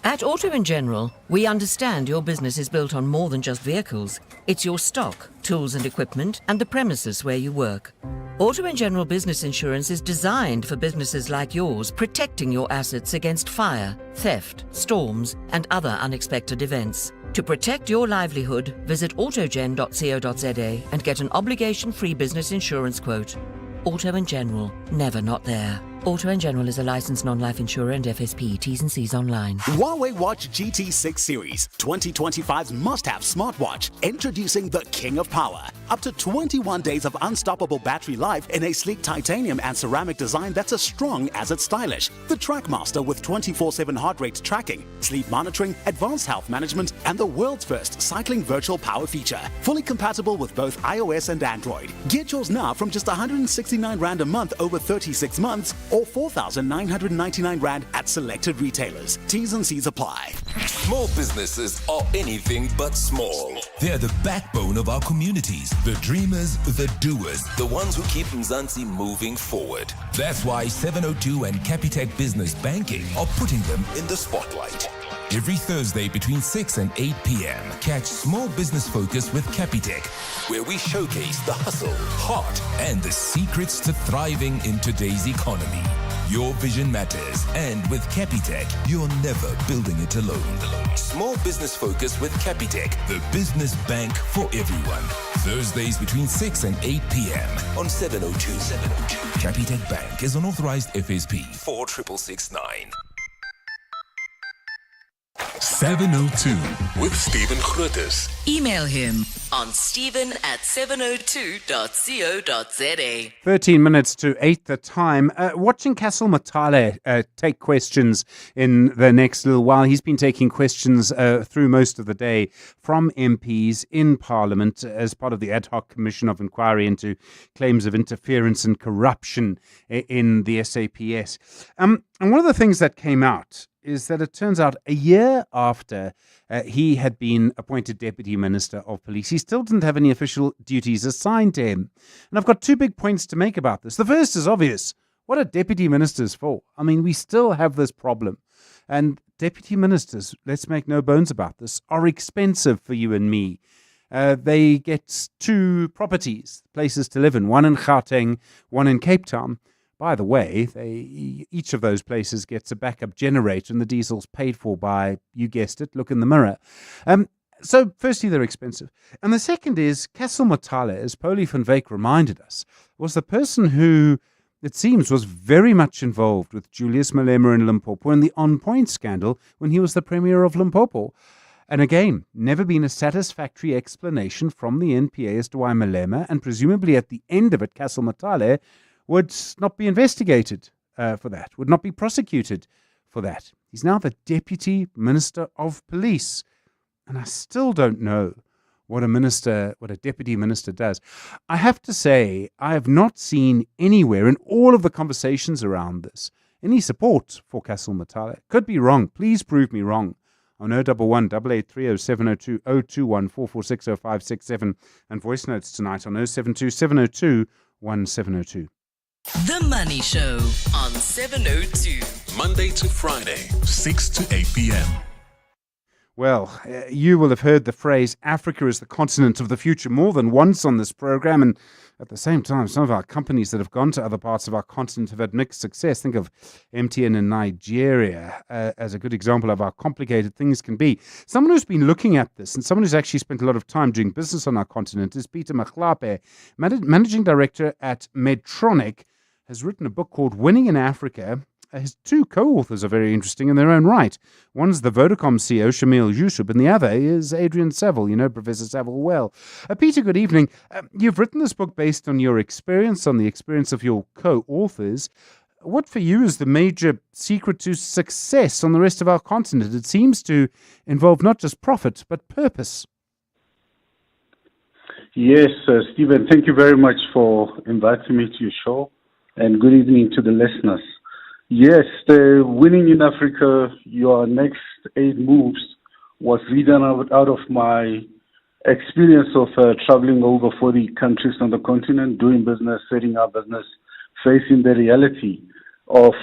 At Auto & General, we understand your business is built on more than just vehicles. It's your stock, tools and equipment, and the premises where you work. Auto & General Business Insurance is designed for businesses like yours, protecting your assets against fire, theft, storms, and other unexpected events. To protect your livelihood, visit autogen.co.za and get an obligation-free business insurance quote. Auto & General, never not there. Auto & General is a licensed non-life insurer and FSP. T's and C's online. Huawei Watch GT6 Series, 2025's must-have smartwatch. Introducing the King of Power. Up to 21 days of unstoppable battery life in a sleek titanium and ceramic design that's as strong as it's stylish. The Trackmaster with 24/7 heart rate tracking, sleep monitoring, advanced health management, and the world's first cycling virtual power feature. Fully compatible with both iOS and Android. Get yours now from just 169 Rand a month over 36 months, or 4,999 Rand at selected retailers. T's and C's apply. Small businesses are anything but small. They're the backbone of our communities, the dreamers, the doers, the ones who keep Mzansi moving forward. That's why 702 and Capitec Business Banking are putting them in the spotlight. Every Thursday between 6 and 8 p.m. Catch Small Business Focus with Capitec, where we showcase the hustle, heart, and the secrets to thriving in today's economy. Your vision matters, and with Capitec, you're never building it alone. Small Business Focus with Capitec, the business bank for everyone. Thursdays between 6 and 8 p.m. on 702. Capitec Bank is an authorized FSP 46669. 702 with Stephen Grootes. Email him on stephen@702.co.za. 13 minutes to 8 the time. Watching Castle Matale take questions in the next little while. He's been taking questions through most of the day from MPs in Parliament as part of the ad hoc commission of inquiry into claims of interference and corruption in the SAPS. And one of the things that came out is that it turns out a year after he had been appointed Deputy Minister of Police, he still didn't have any official duties assigned to him. And I've got 2 big points to make about this. The first is obvious. What are deputy ministers for? I mean, we still have this problem. And deputy ministers, let's make no bones about this, are expensive for you and me. They get 2 properties, places to live in, one in Gauteng, one in Cape Town. By the way, each of those places gets a backup generator and the diesel's paid for by, you guessed it, look in the mirror. So firstly, they're expensive. And the second is, Castle Matale, as Polly van Wyk reminded us, was the person who, it seems, was very much involved with Julius Malema in Limpopo and the On Point scandal when he was the Premier of Limpopo. And again, never been a satisfactory explanation from the NPA as to why Malema, and presumably at the end of it, Castle Matale, would not be investigated for that, would not be prosecuted for that. He's now the Deputy Minister of Police. And I still don't know what a Deputy Minister does. I have to say, I have not seen anywhere in all of the conversations around this any support for Castle Matale. Could be wrong. Please prove me wrong. On 011 8830 702 021 446 0567 and voice notes tonight on 072 702 1702. The Money Show on 702. Monday to Friday, 6 to 8 p.m. Well, you will have heard the phrase Africa is the continent of the future more than once on this program, and at the same time, some of our companies that have gone to other parts of our continent have had mixed success. Think of MTN in Nigeria as a good example of how complicated things can be. Someone who's been looking at this and someone who's actually spent a lot of time doing business on our continent is Peter Machlape, managing director at Medtronic, has written a book called Winning in Africa. His two co-authors are very interesting in their own right. One's the Vodacom CEO, Shamil Yusuf, and the other is Adrian Saville. You know Professor Saville well. Peter, good evening. You've written this book based on your experience, on the experience of your co-authors. What for you is the major secret to success on the rest of our continent? It seems to involve not just profit, but purpose. Yes, Stephen, thank you very much for inviting me to your show, and good evening to the listeners. Yes, the Winning in Africa, your next 8 moves, was written out of my experience of traveling over 40 countries on the continent, doing business, setting up business, facing the reality of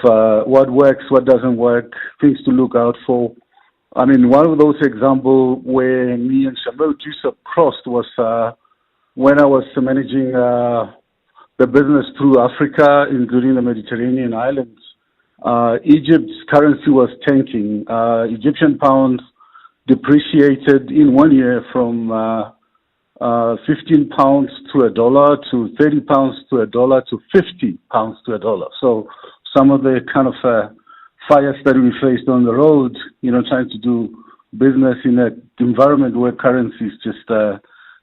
what works, what doesn't work, things to look out for. I mean, one of those examples where me and Shamil Yusuf crossed was when I was managing the business through Africa, including the Mediterranean islands. Egypt's currency was tanking. Egyptian pounds depreciated in 1 year from 15 pounds to a dollar to 30 pounds to a dollar to 50 pounds to a dollar. So some of the kind of fires that we faced on the road, trying to do business in an environment where currency is just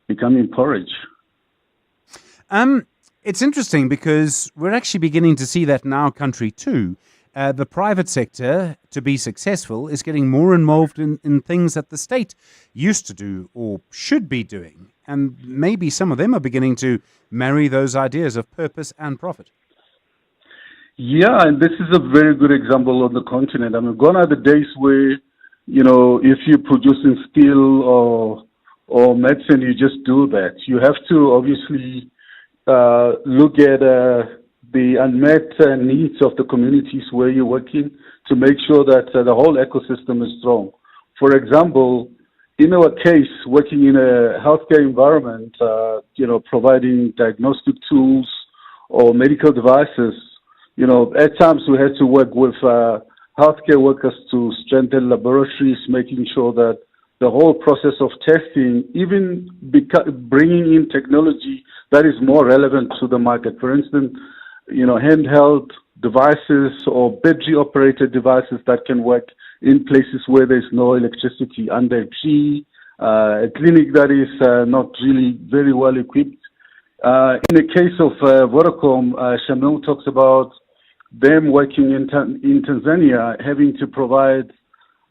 becoming porridge. It's interesting because we're actually beginning to see that in our country too. The private sector, to be successful, is getting more involved in things that the state used to do or should be doing. And maybe some of them are beginning to marry those ideas of purpose and profit. Yeah, and this is a very good example on the continent. I mean, gone are the days where, if you're producing steel or medicine, you just do that. You have to obviously look at the unmet needs of the communities where you're working to make sure that the whole ecosystem is strong. For example, in our case, working in a healthcare environment, providing diagnostic tools or medical devices, at times we had to work with healthcare workers to strengthen laboratories, making sure that the whole process of testing, even bringing in technology that is more relevant to the market. For instance, handheld devices or battery-operated devices that can work in places where there's no electricity, under a tree, a clinic that is not really very well equipped. In the case of Vodacom, Shamil talks about them working in Tanzania, having to provide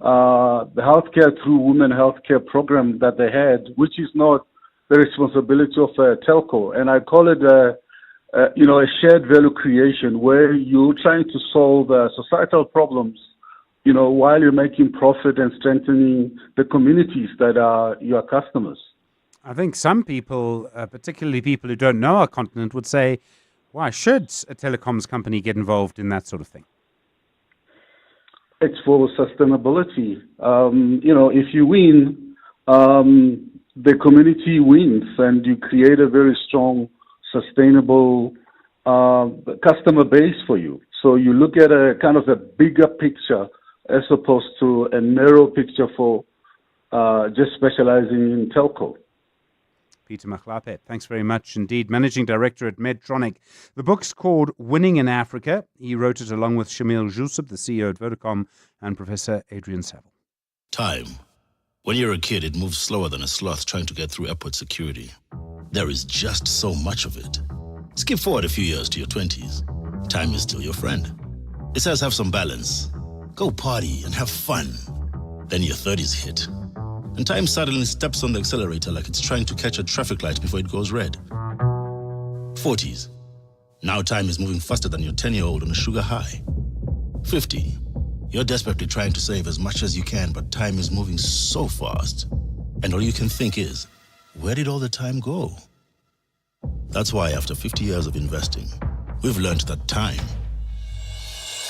the healthcare through women healthcare program that they had, which is not the responsibility of a telco. And I call it a shared value creation where you're trying to solve societal problems, while you're making profit and strengthening the communities that are your customers. I think some people, particularly people who don't know our continent, would say, why should a telecoms company get involved in that sort of thing? It's for sustainability. If you win, the community wins, and you create a very strong, sustainable customer base for you. So you look at a kind of a bigger picture as opposed to a narrow picture for just specializing in telco. Peter Machlape, thanks very much indeed. Managing Director at Medtronic. The book's called Winning in Africa. He wrote it along with Shamil Yusuf, the CEO at Vodacom, and Professor Adrian Saville. Time. When you're a kid, it moves slower than a sloth trying to get through airport security. There is just so much of it. Skip forward a few years to your 20s. Time is still your friend. It says have some balance. Go party and have fun. Then your 30s hit. And time suddenly steps on the accelerator like it's trying to catch a traffic light before it goes red. 40s. Now time is moving faster than your 10-year-old on a sugar high. 50. You're desperately trying to save as much as you can, but time is moving so fast. And all you can think is, where did all the time go? That's why after 50 years of investing, we've learned that time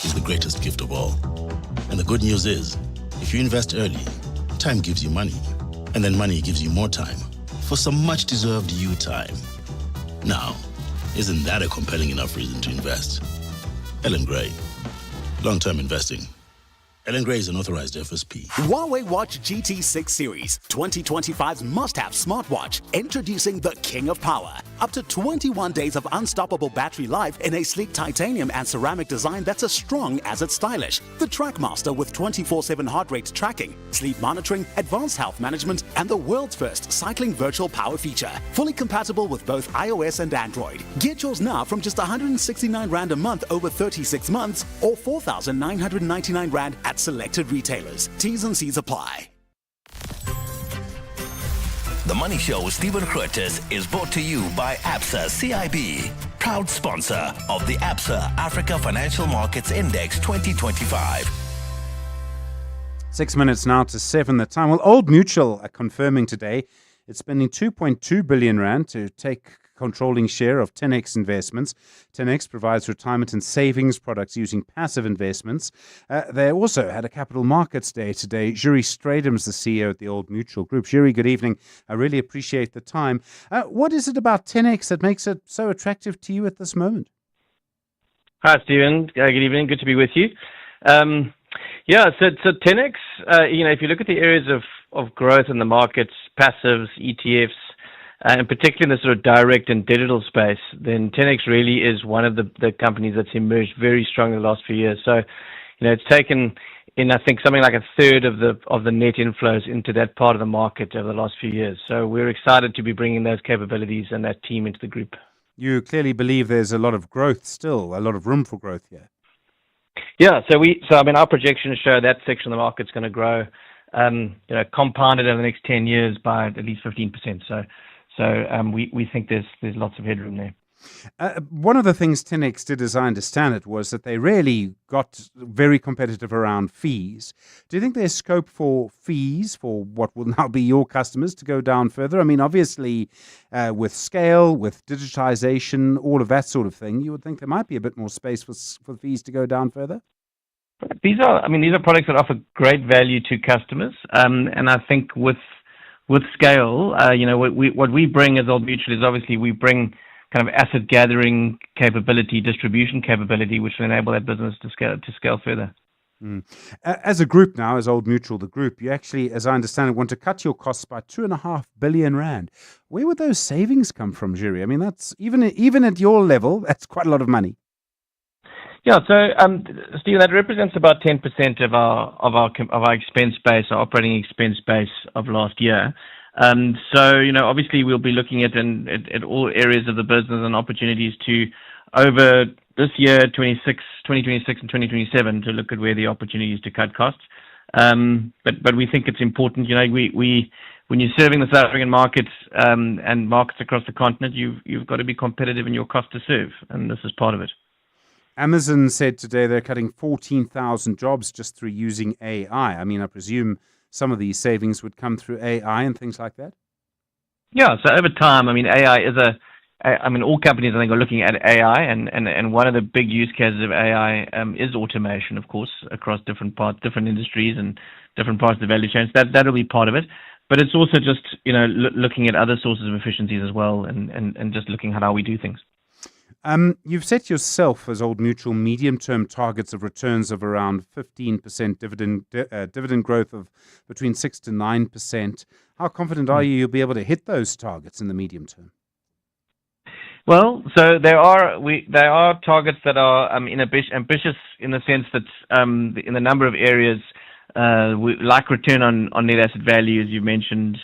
is the greatest gift of all. And the good news is, if you invest early, Time gives you money, and then money gives you more time for some much-deserved you time. Now, isn't that a compelling enough reason to invest? Ellen Gray, long-term investing. Ellen Gray is an authorized FSP. Huawei Watch GT6 Series, 2025's must-have smartwatch, introducing the king of power. Up to 21 days of unstoppable battery life in a sleek titanium and ceramic design that's as strong as it's stylish. The Trackmaster with 24/7 heart rate tracking, sleep monitoring, advanced health management, and the world's first cycling virtual power feature. Fully compatible with both iOS and Android. Get yours now from just 169 Rand a month over 36 months or 4,999 Rand at selected retailers. T's and C's apply. The Money Show with Stephen Grootes is brought to you by ABSA CIB, proud sponsor of the ABSA Africa Financial Markets Index 2025. 6 minutes now to 7 the time. Well, Old Mutual are confirming today it's spending 2.2 billion Rand to take controlling share of 10x Investments. 10x provides retirement and savings products using passive investments. They also had a capital markets day today. Jury Stradham's the CEO at the Old Mutual Group. Jury, good evening. I really appreciate the time. What is it about 10x that makes it so attractive to you at this moment? Hi, Stephen. Good evening. Good to be with you. So 10x, if you look at the areas of growth in the markets, passives, ETFs, and particularly in the sort of direct and digital space, then 10x really is one of the companies that's emerged very strong in the last few years. So, it's taken in, I think, something like a third of the net inflows into that part of the market over the last few years. So we're excited to be bringing those capabilities and that team into the group. You clearly believe there's a lot of growth still, a lot of room for growth here. Yeah, so our projections show that section of the market's going to grow, compounded over the next 10 years by at least 15%. So we think there's lots of headroom there. One of the things 10x did, as I understand it, was that they really got very competitive around fees. Do you think there's scope for fees for what will now be your customers to go down further? I mean, obviously, with scale, with digitization, all of that sort of thing, you would think there might be a bit more space for fees to go down further. These are products that offer great value to customers, and I think with scale, what we bring as Old Mutual is obviously we bring kind of asset gathering capability, distribution capability, which will enable that business to scale further. As a group now, as Old Mutual, the group, you actually, as I understand it, want to cut your costs by 2.5 billion Rand. Where would those savings come from, Jury? I mean, that's even at your level, that's quite a lot of money. Yeah, so Steve, that represents about 10% of our expense base, our operating expense base of last year. So obviously we'll be looking at all areas of the business and opportunities to over this year, 2026 and 2027, to look at where the opportunities to cut costs. But we think it's important. When you're serving the South African markets and markets across the continent, you've got to be competitive in your cost to serve, and this is part of it. Amazon said today they're cutting 14,000 jobs just through using AI. I mean, I presume some of these savings would come through AI and things like that? Yeah, so over time, AI is all companies, I think, are looking at AI, and one of the big use cases of AI is automation, of course, across different industries and different parts of the value chains. That'll be part of it. But it's also just, looking at other sources of efficiencies as well and just looking at how we do things. You've set yourself as Old Mutual medium-term targets of returns of around 15% dividend growth of between 6 to 9%. How confident are you'll be able to hit those targets in the medium term? Well, so there are targets that are ambitious in the sense that in the number of areas, like return on net asset value, as you mentioned,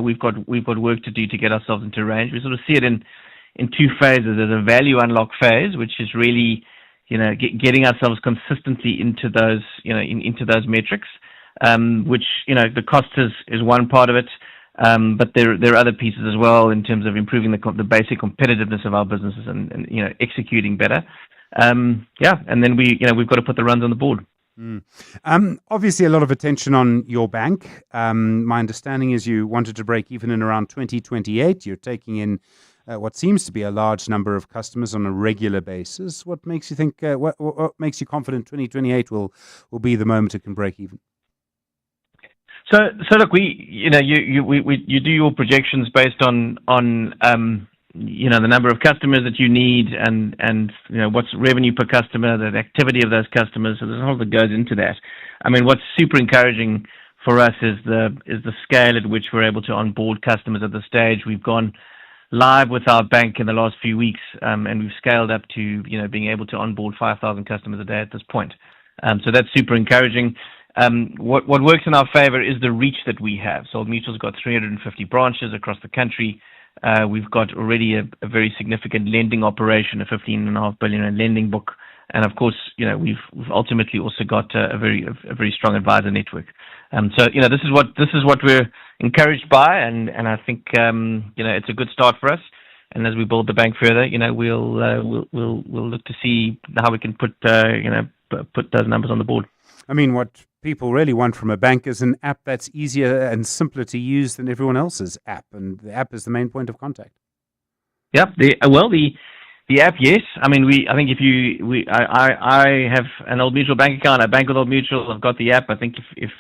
we've got work to do to get ourselves into range. We sort of see it in two phases. There's a value unlock phase, which is really, getting ourselves consistently into those, into those metrics, which, the cost is one part of it. But there are other pieces as well in terms of improving the basic competitiveness of our businesses and executing better. And then we've got to put the runs on the board. Obviously, a lot of attention on your bank. My understanding is you wanted to break even in around 2028. You're taking in what seems to be a large number of customers on a regular basis. What makes you think? What makes you confident 2028 will be the moment it can break even? So look, you do your projections based on the number of customers that you need and what's revenue per customer, the activity of those customers. So there's a whole lot that goes into that. I mean, what's super encouraging for us is the scale at which we're able to onboard customers at this stage. We've gone live with our bank in the last few weeks, and we've scaled up to being able to onboard 5,000 customers a day at this point. So that's super encouraging. What works in our favor is the reach that we have. So Old Mutual's got 350 branches across the country. We've got already a very significant lending operation, a 15.5 billion lending book, and of course, we've ultimately also got a very strong advisor network. So this is what we're encouraged by, and I think it's a good start for us. And as we build the bank further, we'll look to see how we can put those numbers on the board. I mean, what people really want from a bank is an app that's easier and simpler to use than everyone else's app, and the app is the main point of contact. Yep. The app, yes. I mean, I have an Old Mutual bank account. I bank with Old Mutual. I've got the app. I think if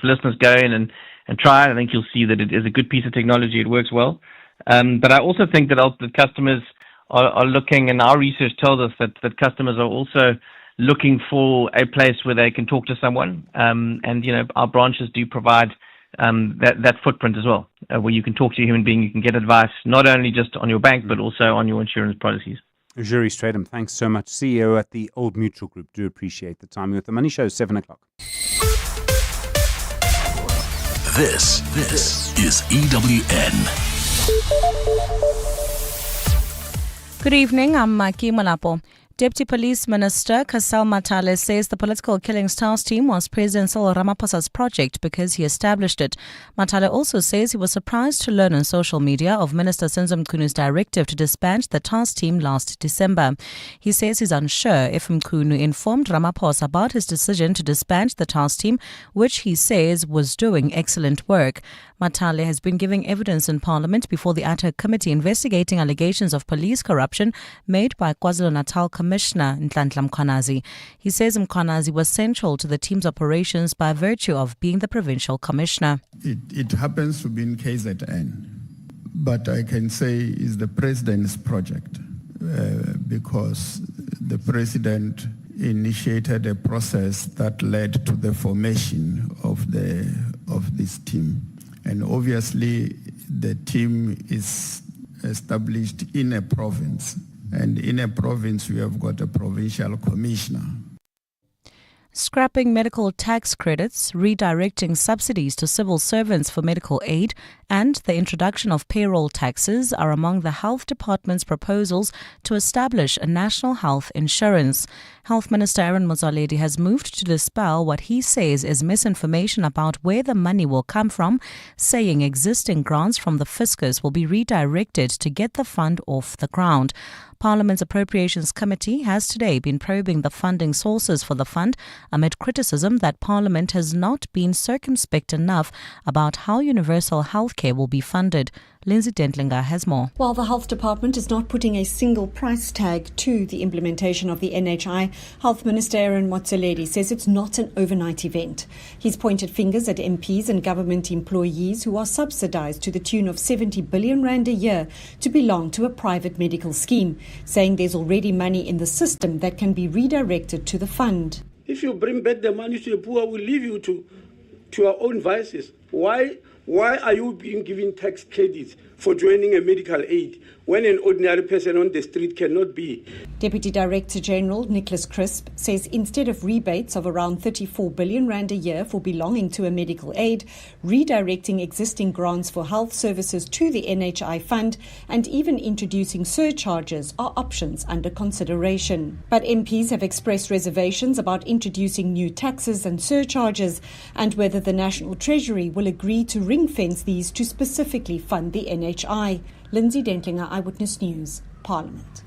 listeners go in and try it, I think you'll see that it is a good piece of technology. It works well. But I also think that customers are looking, and our research tells us that customers are also looking for a place where they can talk to someone. And our branches do provide that footprint as well, where you can talk to a human being, you can get advice, not only just on your bank, but also on your insurance policies. Jury Stratham, thanks so much. CEO at the Old Mutual Group. Do appreciate the time with the Money Show, 7 o'clock. This is EWN. Good evening, I'm Maki Malapo. Deputy Police Minister Kasal Matale says the political killings task team was President Cyril Ramaphosa's project because he established it. Matale also says he was surprised to learn on social media of Minister Sinzo Mkunu's directive to disband the task team last December. He says he's unsure if Mkunu informed Ramaphosa about his decision to disband the task team, which he says was doing excellent work. Matale has been giving evidence in Parliament before the ad hoc committee investigating allegations of police corruption made by KwaZulu-Natal Commissioner Nhlanhla Mkhwanazi. He says Mkhwanazi was central to the team's operations by virtue of being the provincial commissioner. It happens to be in KZN, but I can say it's the president's project because the president initiated a process that led to the formation of this team. And obviously, the team is established in a province. And in a province, we have got a provincial commissioner. Scrapping medical tax credits, redirecting subsidies to civil servants for medical aid, and the introduction of payroll taxes are among the Health Department's proposals to establish a national health insurance. Health Minister Aaron Motsoaledi has moved to dispel what he says is misinformation about where the money will come from, saying existing grants from the fiscus will be redirected to get the fund off the ground. Parliament's Appropriations Committee has today been probing the funding sources for the fund amid criticism that Parliament has not been circumspect enough about how universal healthcare will be funded. Lindsay Dentlinger has more. While the Health Department is not putting a single price tag to the implementation of the NHI, Health Minister Aaron Motsoaledi says it's not an overnight event. He's pointed fingers at MPs and government employees who are subsidized to the tune of 70 billion rand a year to belong to a private medical scheme, saying there's already money in the system that can be redirected to the fund. If you bring back the money to the poor, we'll leave you to your own vices. Why are you being given tax credits for joining a medical aid when an ordinary person on the street cannot be? Deputy Director General Nicholas Crisp says instead of rebates of around 34 billion rand a year for belonging to a medical aid, redirecting existing grants for health services to the NHI fund and even introducing surcharges are options under consideration. But MPs have expressed reservations about introducing new taxes and surcharges and whether the National Treasury will agree to ring-fence these to specifically fund the NHI. Lindsay Dentlinger, Eyewitness News, Parliament.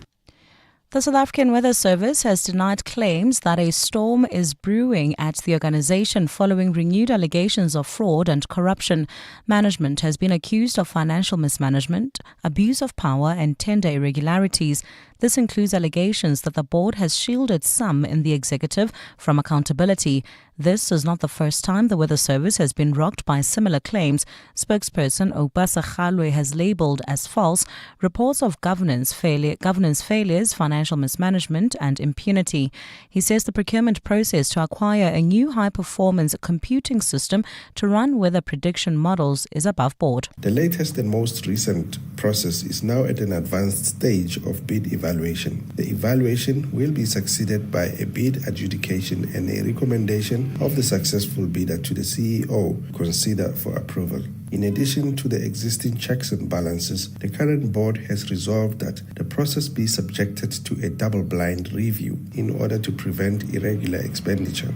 The South African Weather Service has denied claims that a storm is brewing at the organisation following renewed allegations of fraud and corruption. Management has been accused of financial mismanagement, abuse of power and tender irregularities. This includes allegations that the board has shielded some in the executive from accountability. This is not the first time the Weather Service has been rocked by similar claims. Spokesperson Obasa Khalwe has labelled as false reports of governance failures, financial mismanagement and impunity. He says the procurement process to acquire a new high-performance computing system to run weather prediction models is above board. The latest and most recent process is now at an advanced stage of bid evaluation. The evaluation will be succeeded by a bid adjudication and a recommendation of the successful bidder to the CEO consider for approval. In addition to the existing checks and balances, the current board has resolved that the process be subjected to a double-blind review in order to prevent irregular expenditure.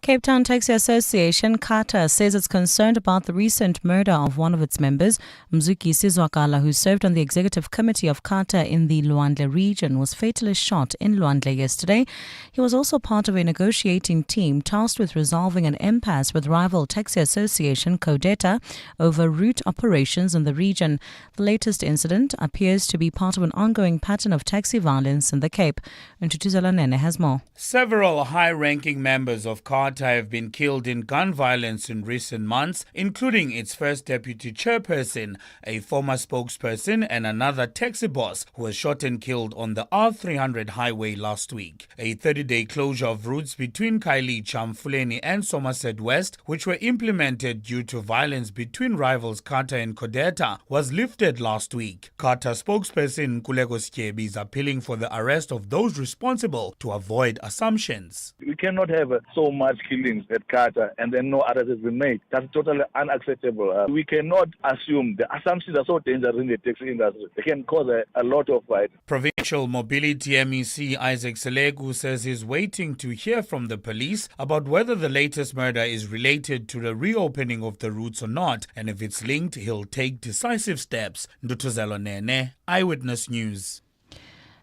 Cape Town Taxi Association, CATA, says it's concerned about the recent murder of one of its members. Mzuki Sizwakala, who served on the executive committee of CATA in the Luandle region, was fatally shot in Luandle yesterday. He was also part of a negotiating team tasked with resolving an impasse with rival taxi association Codeta over route operations in the region. The latest incident appears to be part of an ongoing pattern of taxi violence in the Cape. Ntutuzela Nene has more. Several high-ranking members of CATA have been killed in gun violence in recent months, including its first deputy chairperson, a former spokesperson, and another taxi boss who was shot and killed on the R300 highway last week. A 30-day closure of routes between Khayelitsha, Mfuleni and Somerset West, which were implemented due to violence between rivals CATA and Codeta, was lifted last week. CATA spokesperson Nkuleko Skebi is appealing for the arrest of those responsible to avoid assumptions. We cannot have so much killings at CATA and then no arrests has been made. That's totally unacceptable. We cannot assume the assumptions are so dangerous in the taxi industry. They can cause a lot of fight. Provincial Mobility MEC Isaac Selegu says he's waiting to hear from the police about whether the latest murder is related to the reopening of the routes or not, and if it's linked, he'll take decisive steps. Ndutuzelo Nene, Eyewitness News.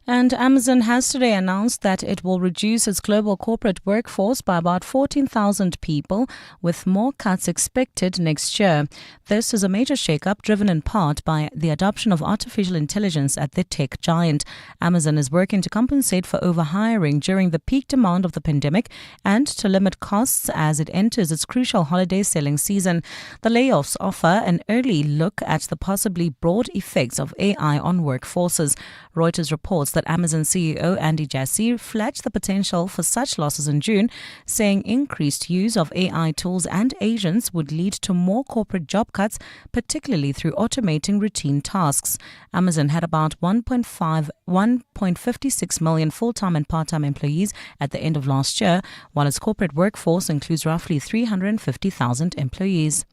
And Amazon has today announced that it will reduce its global corporate workforce by about 14,000 people, with more cuts expected next year. This is a major shakeup driven in part by the adoption of artificial intelligence at the tech giant. Amazon is working to compensate for overhiring during the peak demand of the pandemic and to limit costs as it enters its crucial holiday selling season. The layoffs offer an early look at the possibly broad effects of AI on workforces. Reuters reports that Amazon CEO Andy Jassy flagged the potential for such losses in June, saying increased use of AI tools and agents would lead to more corporate job cuts, particularly through automating routine tasks. Amazon had about 1.56 million full-time and part-time employees at the end of last year, while its corporate workforce includes roughly 350,000 employees.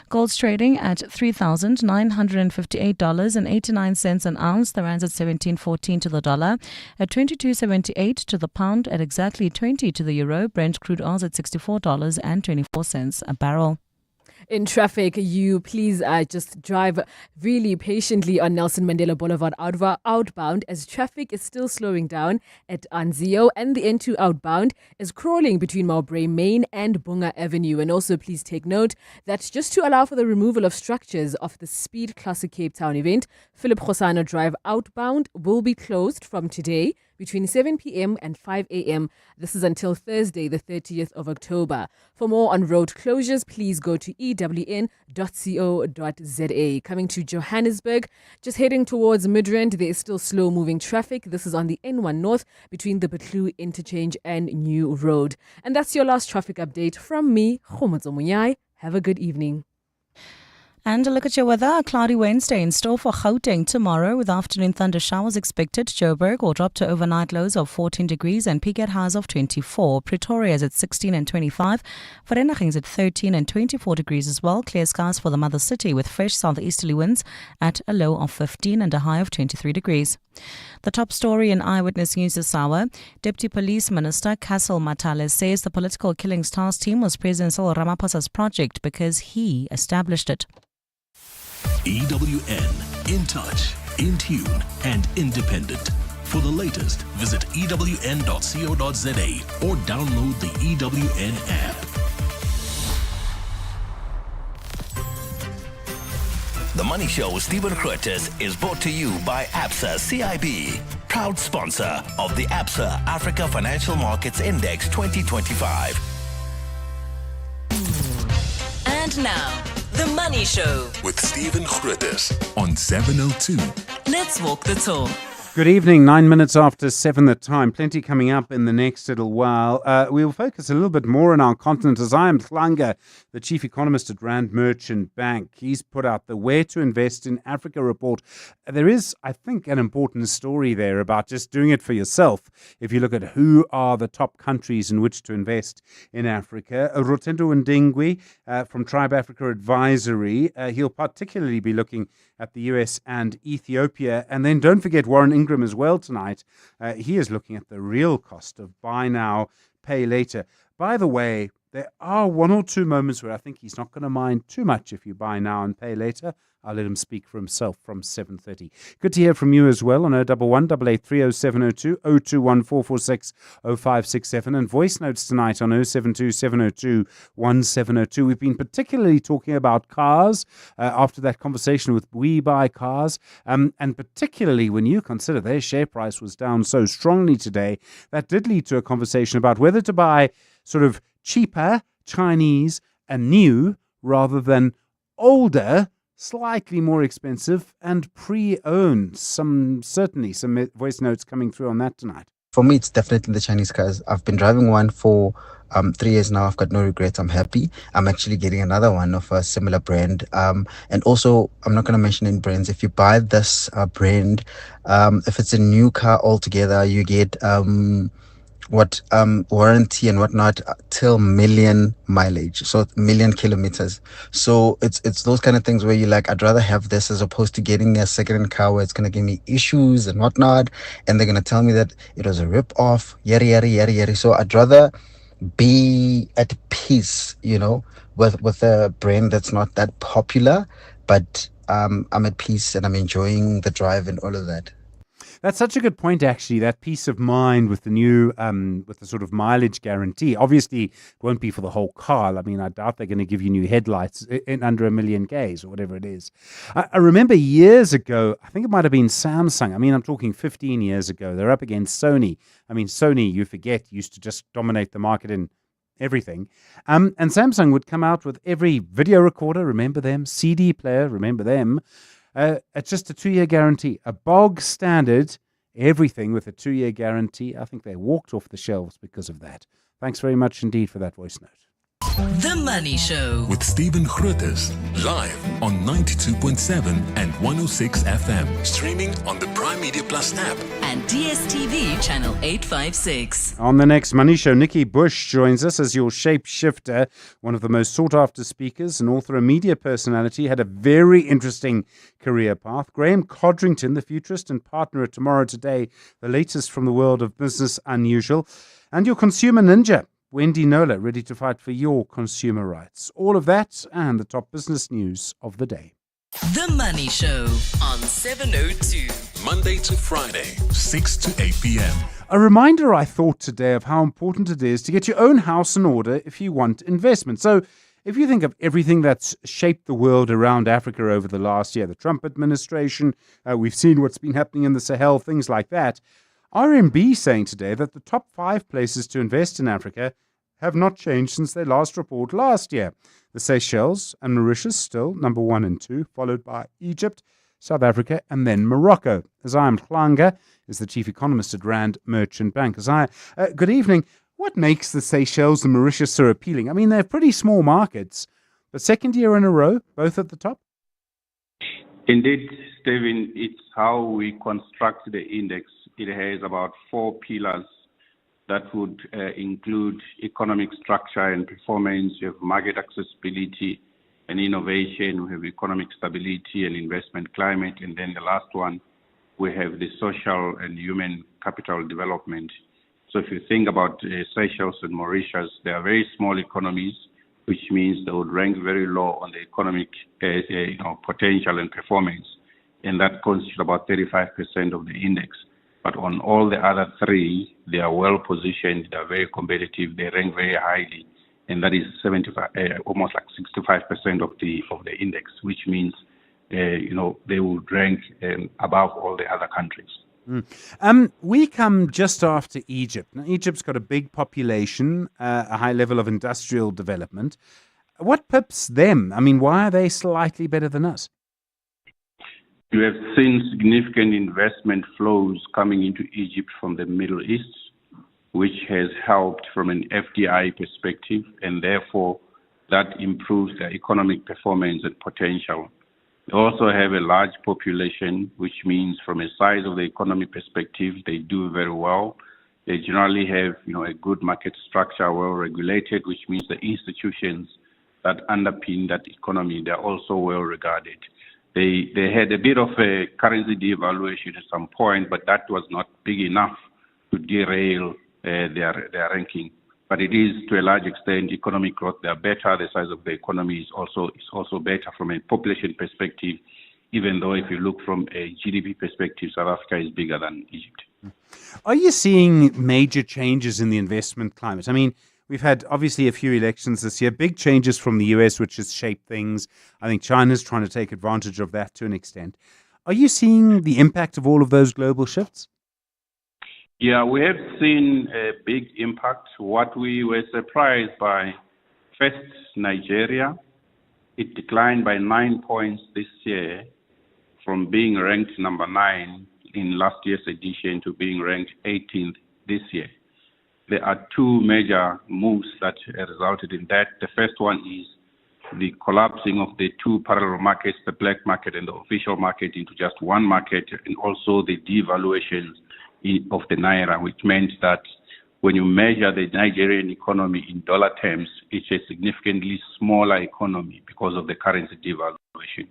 Gold's trading at $3,958.89 an ounce. The rand's at 17.14 to the dollar, at 22.78 to the pound, at exactly 20 to the euro. Brent crude oil's at $64.24 a barrel. In traffic, you please just drive really patiently on Nelson Mandela Boulevard outbound, as traffic is still slowing down at Anzio, and the N2 outbound is crawling between Mowbray Main and Bunga Avenue. And also please take note that just to allow for the removal of structures of the Speed Classic Cape Town event, Philip Khosana Drive outbound will be closed from today between 7 p.m. and 5 a.m. This is until Thursday, the 30th of October. For more on road closures, please go to ewn.co.za. Coming to Johannesburg, just heading towards Midrand, there is still slow-moving traffic. This is on the N1 North between the Betlu Interchange and New Road. And that's your last traffic update from me, Khomotso Munyai. Have a good evening. And a look at your weather. A cloudy Wednesday in store for Gauteng tomorrow, with afternoon thunder showers expected. Joburg will drop to overnight lows of 14 degrees and peak at highs of 24. Pretoria is at 16 and 25. Vereeniging is at 13 and 24 degrees as well. Clear skies for the mother city with fresh southeasterly winds at a low of 15 and a high of 23 degrees. The top story in Eyewitness News this hour. Deputy Police Minister Castle Matale says the political killings task team was President Cyril Ramaphosa's project because he established it. EWN, in touch, in tune, and independent. For the latest, visit ewn.co.za or download the EWN app. The Money Show with Stephen Grootes is brought to you by ABSA CIB, proud sponsor of the ABSA Africa Financial Markets Index 2025. And now, The Money Show with Stephen Grootes on 702. Let's walk the talk. Good evening, 9 minutes after 7 the time. Plenty coming up in the next little while. We'll focus a little bit more on our continent as I am Tlanga, the chief economist at Rand Merchant Bank. He's put out the Where to Invest in Africa report. There is, I think, an important story there about just doing it for yourself. If you look at who are the top countries in which to invest in Africa, Rotendo Ndingwi from Tribe Africa Advisory, he'll particularly be looking at the US and Ethiopia. And then don't forget Warren Ingram as well tonight. He is looking at the real cost of buy now, pay later. By the way, there are one or two moments where I think he's not going to mind too much if you buy now and pay later. I'll let him speak for himself from 7:30. Good to hear from you as well on 011 883 0702 021 446 0567 and voice notes tonight on 072 702 1702. We've been particularly talking about cars after that conversation with WeBuyCars, and particularly when you consider their share price was down so strongly today, that did lead to a conversation about whether to buy sort of cheaper, Chinese and new rather than older, slightly more expensive and pre-owned. Certainly some voice notes coming through on that tonight. For me, it's definitely the Chinese cars. I've been driving one for 3 years now. I've got no regrets. I'm happy. I'm actually getting another one of a similar brand. And also, I'm not going to mention any brands. If you buy this brand, if it's a new car altogether, you get warranty and whatnot till million mileage, so million kilometers. So it's those kind of things where you're like, I'd rather have this as opposed to getting a second-hand car where it's going to give me issues and whatnot, and they're going to tell me that it was a rip-off, yada. So I'd rather be at peace, with a brand that's not that popular, but I'm at peace and I'm enjoying the drive and all of that. That's such a good point, actually, that peace of mind with the new, with the sort of mileage guarantee. Obviously, it won't be for the whole car. I mean, I doubt they're going to give you new headlights in under 1 million Ks or whatever it is. I remember years ago, I think it might have been Samsung. I mean, I'm talking 15 years ago. They're up against Sony. I mean, Sony, you forget, used to just dominate the market in everything. And Samsung would come out with every video recorder, remember them? CD player, remember them? It's just a 2-year guarantee, a bog standard, everything with a 2-year guarantee. I think they walked off the shelves because of that. Thanks very much indeed for that voice note. The Money Show with Stephen Grootes, live on 92.7 and 106 FM. Streaming on the Prime Media Plus app and DSTV channel 856. On the next Money Show, Nikki Bush joins us as your shapeshifter, one of the most sought-after speakers, an author, a media personality, had a very interesting career path. Graham Codrington, the futurist and partner at Tomorrow Today, the latest from the world of business unusual, and your consumer ninja, Wendy Nola, ready to fight for your consumer rights. All of that and the top business news of the day. The Money Show on 702. Monday to Friday, 6 to 8 p.m. A reminder, I thought today, of how important it is to get your own house in order if you want investment. So if you think of everything that's shaped the world around Africa over the last year, the Trump administration, we've seen what's been happening in the Sahel, things like that. RMB saying today that the top 5 places to invest in Africa have not changed since their last report last year. The Seychelles and Mauritius still number 1 and 2, followed by Egypt, South Africa, and then Morocco. Azayam Tlanga is the chief economist at Rand Merchant Bank. Azayam, good evening. What makes the Seychelles and Mauritius so appealing? I mean, they're pretty small markets, but second year in a row, both at the top? Indeed, Stephen, it's how we construct the index. It has about 4 pillars that would include economic structure and performance. You have market accessibility and innovation. We have economic stability and investment climate. And then the last one, we have the social and human capital development. So if you think about Seychelles and Mauritius, they are very small economies, which means they would rank very low on the economic potential and performance. And that constitutes about 35% of the index. But on all the other 3, they are well positioned, they are very competitive, they rank very highly, and that is almost like 65% of the index, which means they would rank above all the other countries. We come just after Egypt. Now, Egypt's got a big population, a high level of industrial development. What pips them? I mean, why are they slightly better than us? You have seen significant investment flows coming into Egypt from the Middle East, which has helped from an FDI perspective, and therefore that improves their economic performance and potential. They also have a large population, which means from a size of the economy perspective, they do very well. They generally have, a good market structure, well regulated, which means the institutions that underpin that economy, they're also well regarded. They had a bit of a currency devaluation at some point, but that was not big enough to derail their ranking. But it is, to a large extent, economic growth. They are better. The size of the economy is also better from a population perspective, even though if you look from a GDP perspective, South Africa is bigger than Egypt. Are you seeing major changes in the investment climate? I mean, we've had obviously a few elections this year, big changes from the US, which has shaped things. I think China's trying to take advantage of that to an extent. Are you seeing the impact of all of those global shifts? Yeah, we have seen a big impact. What we were surprised by, first, Nigeria. It declined by 9 points this year from being ranked number 9 in last year's edition to being ranked 18th this year. There are two major moves that resulted in that. The first one is the collapsing of the two parallel markets, the black market and the official market, into just one market, and also the devaluation of the Naira, which meant that when you measure the Nigerian economy in dollar terms, it's a significantly smaller economy because of the currency devaluation.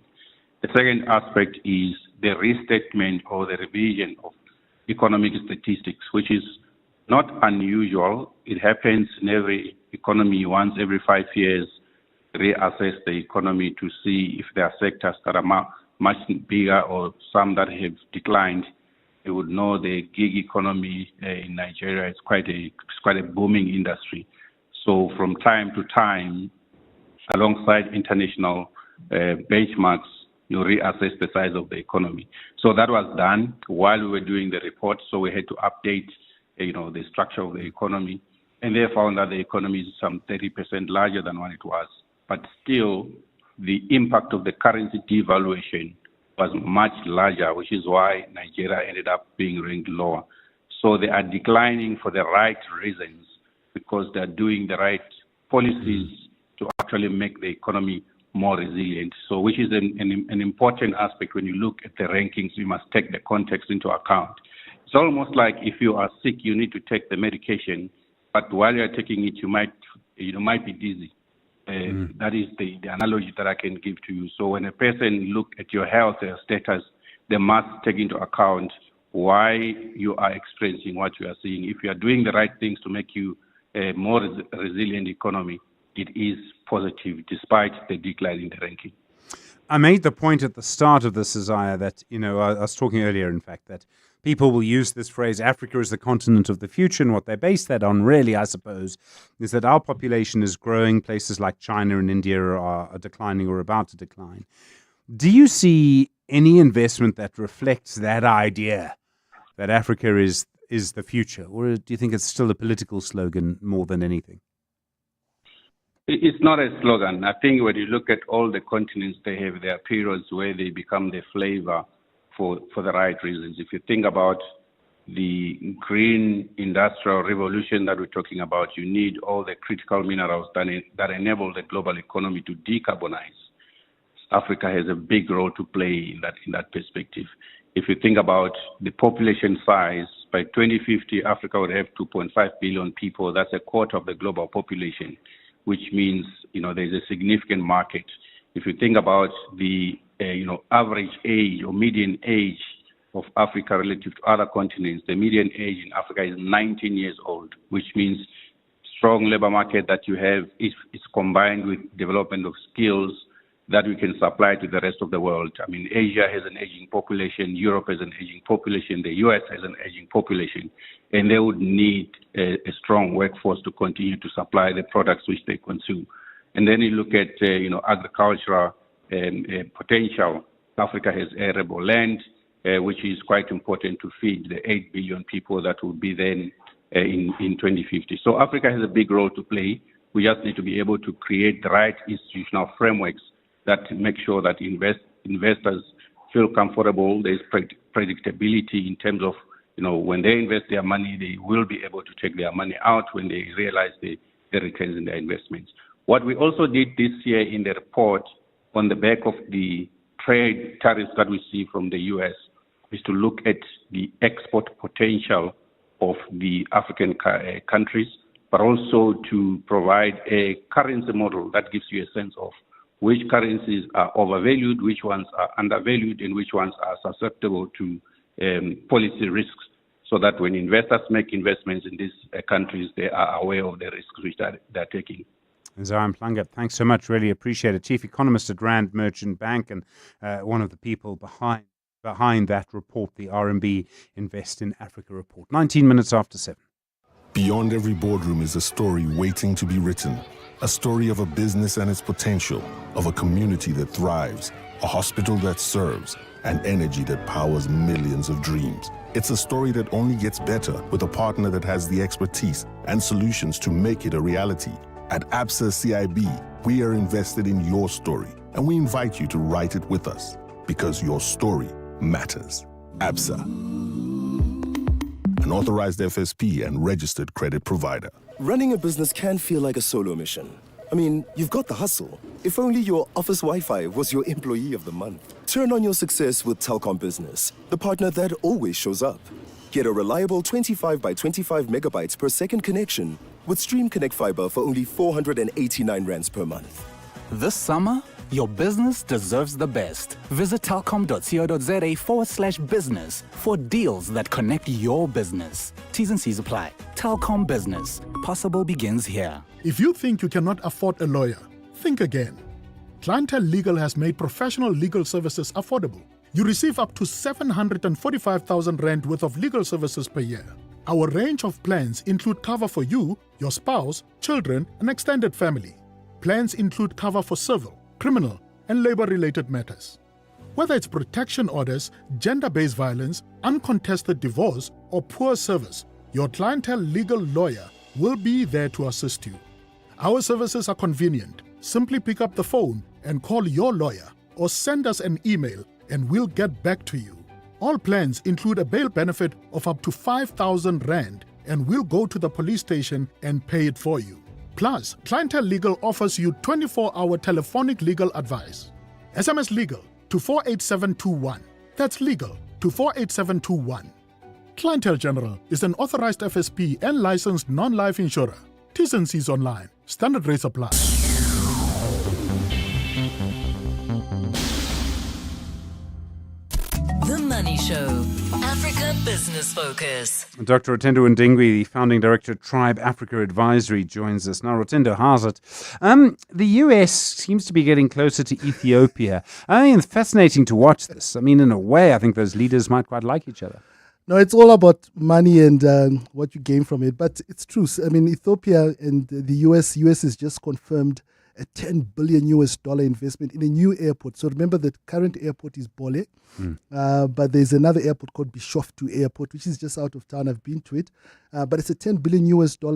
The second aspect is the restatement or the revision of economic statistics, which is not unusual. It happens in every economy once every 5 years, reassess the economy to see if there are sectors that are much bigger or some that have declined. You would know the gig economy in Nigeria is quite a booming industry. So from time to time, alongside international benchmarks, you reassess the size of the economy. So that was done while we were doing the report. So we had to update, the structure of the economy, and they found that the economy is some 30% larger than what it was. But still, the impact of the currency devaluation was much larger, which is why Nigeria ended up being ranked lower. So they are declining for the right reasons, because they're doing the right policies to actually make the economy more resilient. So which is an important aspect when you look at the rankings. You must take the context into account. It's almost like if you are sick, you need to take the medication, but while you're taking it, you might be dizzy. That is the analogy that I can give to you. So when a person look at your health status, they must take into account why you are experiencing what you are seeing. If you are doing the right things to make you a more resilient economy, it is positive despite the decline in the ranking. I made the point at the start of this, Isaiah, that, I was talking earlier, in fact, that people will use this phrase, Africa is the continent of the future, and what they base that on, really, I suppose, is that our population is growing. Places like China and India are declining or about to decline. Do you see any investment that reflects that idea that Africa is the future, or do you think it's still a political slogan more than anything? It's not a slogan. I think when you look at all the continents, they have their periods where they become the flavor for the right reasons. If you think about the green industrial revolution that we're talking about, you need all the critical minerals that enable the global economy to decarbonize. Africa has a big role to play in that perspective. If you think about the population size, by 2050, Africa would have 2.5 billion people. That's a quarter of the global population, which means, there's a significant market. If you think about the, average age or median age of Africa relative to other continents, the median age in Africa is 19 years old, which means strong labor market that you have is combined with development of skills that we can supply to the rest of the world. I mean, Asia has an aging population, Europe has an aging population, the US has an aging population, and they would need a strong workforce to continue to supply the products which they consume. And then you look at, agricultural potential. Africa has arable land, which is quite important to feed the 8 billion people that will be then in 2050. So Africa has a big role to play. We just need to be able to create the right institutional frameworks that make sure that investors feel comfortable. There's predictability in terms of, when they invest their money, they will be able to take their money out when they realize the returns in their investments. What we also did this year in the report on the back of the trade tariffs that we see from the U.S. is to look at the export potential of the African countries, but also to provide a currency model that gives you a sense of which currencies are overvalued, which ones are undervalued, and which ones are susceptible to policy risks, so that when investors make investments in these countries, they are aware of the risks which they're taking. Zara Mhlanga, thanks so much. Really appreciate it. Chief Economist at Rand Merchant Bank, and one of the people behind that report, the RMB Invest in Africa report. 19 minutes after 7. Beyond every boardroom is a story waiting to be written. A story of a business and its potential, of a community that thrives, a hospital that serves, and energy that powers millions of dreams. It's a story that only gets better with a partner that has the expertise and solutions to make it a reality. At ABSA CIB, we are invested in your story, and we invite you to write it with us, because your story matters. ABSA, an authorized FSP and registered credit provider. Running a business can feel like a solo mission. I mean, you've got the hustle. If only your office Wi-Fi was your employee of the month. Turn on your success with Telkom Business, the partner that always shows up. Get a reliable 25 by 25 megabytes per second connection with Stream Connect Fiber for only 489 rands per month. This summer, your business deserves the best. Visit telkom.co.za/business for deals that connect your business. T's and C's apply. Telkom Business. Possible begins here. If you think you cannot afford a lawyer, think again. Clientele Legal has made professional legal services affordable. You receive up to 745,000 rand worth of legal services per year. Our range of plans include cover for you, your spouse, children, and extended family. Plans include cover for civil, criminal, and labor-related matters. Whether it's protection orders, gender-based violence, uncontested divorce, or poor service, your Clientele Legal lawyer will be there to assist you. Our services are convenient. Simply pick up the phone and call your lawyer, or send us an email and we'll get back to you. All plans include a bail benefit of up to 5,000 rand, and we'll go to the police station and pay it for you. Plus, Clientele Legal offers you 24-hour telephonic legal advice. SMS Legal to 48721. That's legal to 48721. Clientele General is an authorized FSP and licensed non-life insurer. T's and C's online. Standard rates apply. The Money Show, Africa Business Focus. Dr. Rotendo Ndingwi, the founding director at Tribe Africa Advisory, joins us. Now, Rotendo, how's it? The US seems to be getting closer to Ethiopia. I mean, it's fascinating to watch this. I mean, in a way, I think those leaders might quite like each other. No, it's all about money and what you gain from it. But it's true. I mean, Ethiopia and the US has just confirmed a $10 billion investment in a new airport. So remember that current airport is Bole, but there's another airport called Bishoftu Airport, which is just out of town. I've been to it, but it's a $10 billion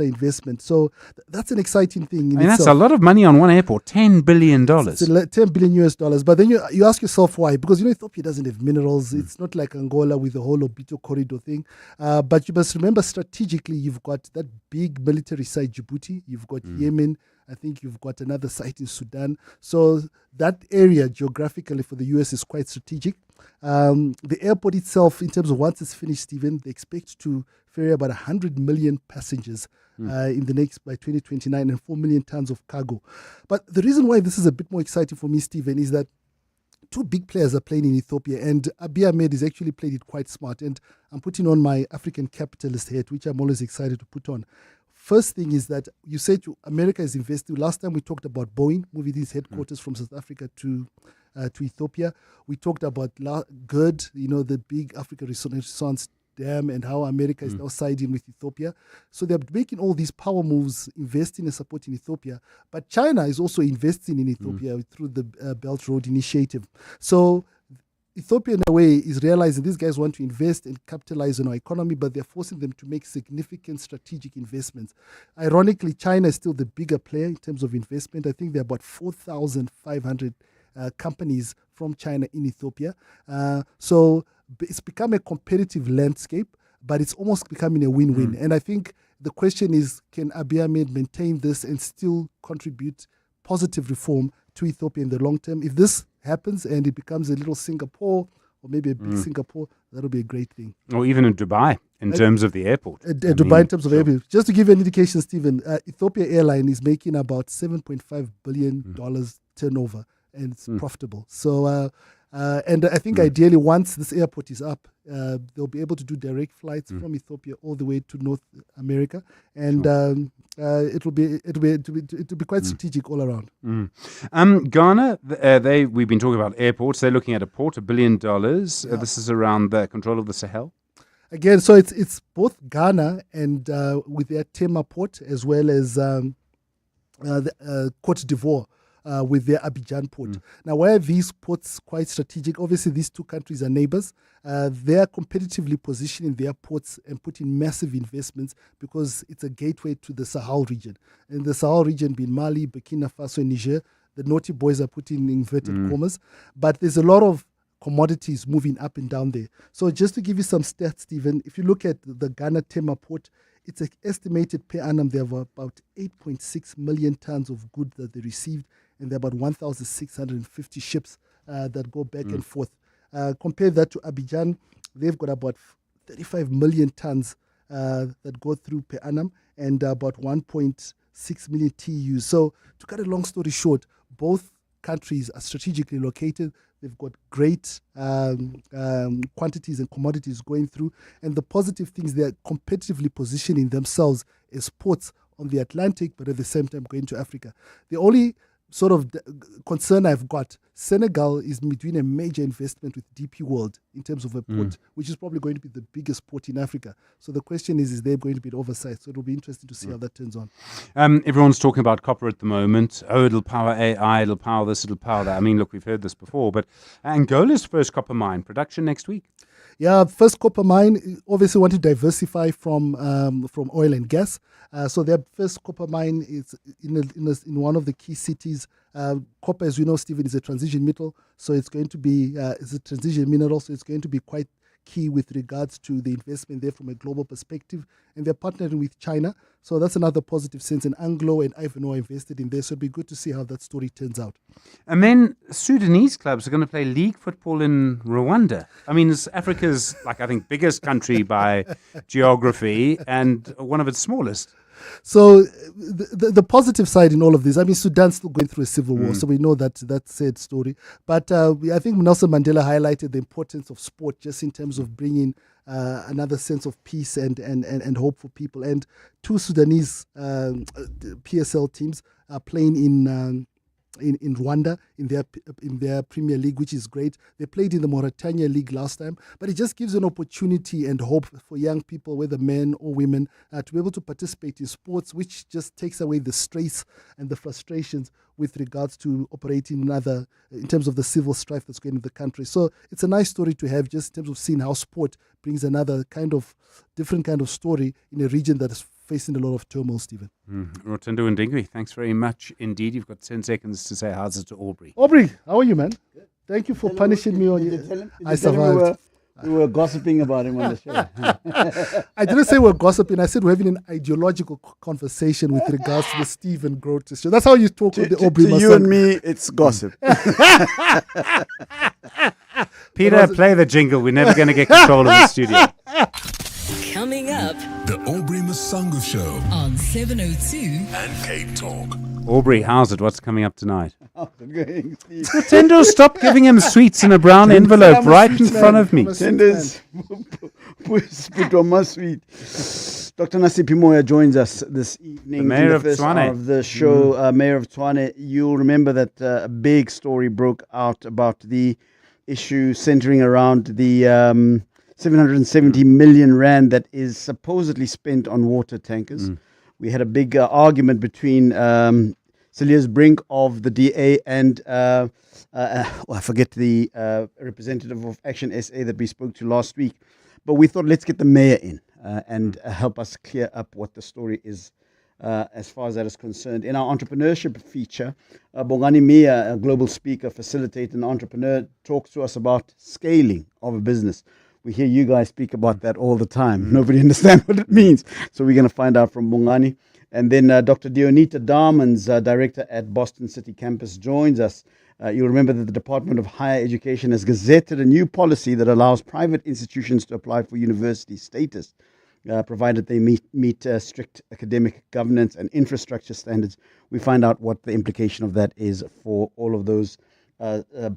investment. So that's an exciting thing. That's a lot of money on one airport, $10 billion. It's $10 billion. But then you ask yourself why, because Ethiopia doesn't have minerals. It's not like Angola with the whole Obito corridor thing. But you must remember strategically, you've got that big military site, Djibouti. You've got Yemen. I think you've got another site in Sudan. So that area geographically for the US is quite strategic. The airport itself, in terms of once it's finished, Stephen, they expect to ferry about 100 million passengers in the next by 2029 and 4 million tons of cargo. But the reason why this is a bit more exciting for me, Stephen, is that two big players are playing in Ethiopia, and Abiy Ahmed has actually played it quite smart. And I'm putting on my African capitalist hat, which I'm always excited to put on. First thing is that you said America is investing. Last time we talked about Boeing moving its headquarters from South Africa to Ethiopia. We talked about GERD, the big Africa Renaissance Dam, and how America is now siding with Ethiopia. So they're making all these power moves, investing and supporting Ethiopia. But China is also investing in Ethiopia through the Belt Road Initiative. So Ethiopia, in a way, is realizing these guys want to invest and capitalize on our economy, but they're forcing them to make significant strategic investments. Ironically, China is still the bigger player in terms of investment. I think there are about 4,500 companies from China in Ethiopia. So it's become a competitive landscape, but it's almost becoming a win-win. And I think the question is, can Abiy Ahmed maintain this and still contribute positive reform to Ethiopia in the long term? If this happens and it becomes a little Singapore or maybe a big Singapore, that'll be a great thing. Or even in Dubai, in terms of the airport. Dubai in terms of airport. Just to give you an indication, Stephen, Ethiopia Airline is making about $7.5 billion turnover, and it's profitable. So, and I think ideally once this airport is up, they'll be able to do direct flights from Ethiopia all the way to North America, and it'll be quite strategic all around. Ghana, we've been talking about airports. They're looking at a port, $1 billion. This is around the control of the Sahel. Again, so it's both Ghana and with their Tema port, as well as the Côte d'Ivoire. With their Abidjan port. Now, why are these ports quite strategic? Obviously, these two countries are neighbors. They are competitively positioning their ports and putting massive investments because it's a gateway to the Sahel region. And the Sahel region being Mali, Burkina Faso, and Niger, the naughty boys are putting inverted commas. But there's a lot of commodities moving up and down there. So just to give you some stats, Stephen, if you look at the Ghana Tema port, it's estimated per annum they have about 8.6 million tons of goods that they received, and there are about 1,650 ships that go back and forth. Compare that to Abidjan, they've got about 35 million tons that go through per annum and about 1.6 million TEUs. So to cut a long story short, both countries are strategically located. They've got great quantities and commodities going through. And the positive things, they're competitively positioning themselves as ports on the Atlantic, but at the same time going to Africa. The only sort of concern I've got, Senegal is doing a major investment with DP World in terms of a port, which is probably going to be the biggest port in Africa. So the question is there going to be an oversight? So it'll be interesting to see how that turns on. Everyone's talking about copper at the moment. Oh, it'll power AI, it'll power this, it'll power that. I mean, look, we've heard this before, but Angola's first copper mine, production next week. Yeah, first copper mine, obviously want to diversify from oil and gas. So their first copper mine is in one of the key cities. Copper, as we know, Stephen, is a transition metal. So it's going to be, it's a transition mineral. So it's going to be quite key with regards to the investment there from a global perspective. And they're partnering with China. So that's another positive sense. And Anglo and Ivanhoe invested in there. So it'd be good to see how that story turns out. And then Sudanese clubs are going to play league football in Rwanda. I mean, it's Africa's, I think, biggest country by geography and one of its smallest. So the positive side in all of this, I mean, Sudan's still going through a civil war, so we know that's sad story. But I think Nelson Mandela highlighted the importance of sport just in terms of bringing another sense of peace and hope for people. And two Sudanese PSL teams are playing in Rwanda in their Premier League, which is great. They played in the Mauritania League last time, but it just gives an opportunity and hope for young people, whether men or women, to be able to participate in sports, which just takes away the stress and the frustrations with regards to operating in terms of the civil strife that's going in the country. So it's a nice story to have, just in terms of seeing how sport brings another different kind of story in a region that is facing a lot of turmoil, Stephen. Rotendo and Dingwi, thanks very much indeed. You've got 10 seconds to say how's it to Aubrey. Aubrey, how are you, man? Good. Thank you for punishing me on you. I survived. We were gossiping about him on the show. I didn't say we're gossiping. I said we're having an ideological conversation with regards to the Stephen Grootes show. That's how you talk with the Aubrey. To you and me, it's gossip. Peter, play the jingle. We're never going to get control of the studio. Coming up, The Aubrey Masango Show on 702 and Cape Talk. Aubrey, how's it? What's coming up tonight? How's it going, Steve? Tendo, stop giving him sweets in a brown envelope right in front of me. Tenders, put on my sweet. Dr. Nasipi Moya joins us this evening. The Mayor of Tshwane. Hour of the show, Mayor of Tshwane. You'll remember that a big story broke out about the issue centering around the 770 million rand that is supposedly spent on water tankers. We had a big argument between Celia's Brink of the DA and I forget the representative of Action SA that we spoke to last week. But we thought let's get the mayor in and help us clear up what the story is as far as that is concerned. In our entrepreneurship feature, Bongani Mia, a global speaker, facilitator and entrepreneur, talks to us about scaling of a business. We hear you guys speak about that all the time. Nobody understands what it means. So we're going to find out from Bongani. And then Dr. Dionita Darmans, director at Boston City Campus, joins us. You'll remember that the Department of Higher Education has gazetted a new policy that allows private institutions to apply for university status, provided they meet strict academic governance and infrastructure standards. We find out what the implication of that is for all of those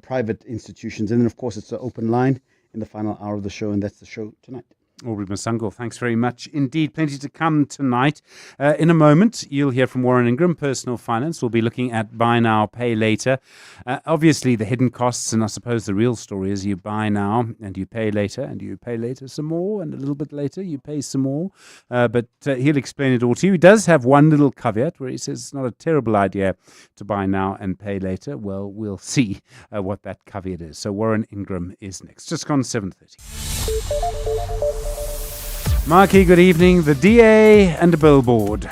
private institutions. And then, of course, it's an open line in the final hour of the show, and that's the show tonight. Aubrey Masango, thanks very much indeed. Plenty to come tonight. In a moment, you'll hear from Warren Ingram, Personal Finance. We'll be looking at buy now, pay later. Obviously, the hidden costs, and I suppose the real story is you buy now and you pay later, and you pay later some more, and a little bit later you pay some more. But he'll explain it all to you. He does have one little caveat where he says it's not a terrible idea to buy now and pay later. Well, we'll see what that caveat is. So Warren Ingram is next. Just gone 7:30. Marky, good evening. The DA and a billboard.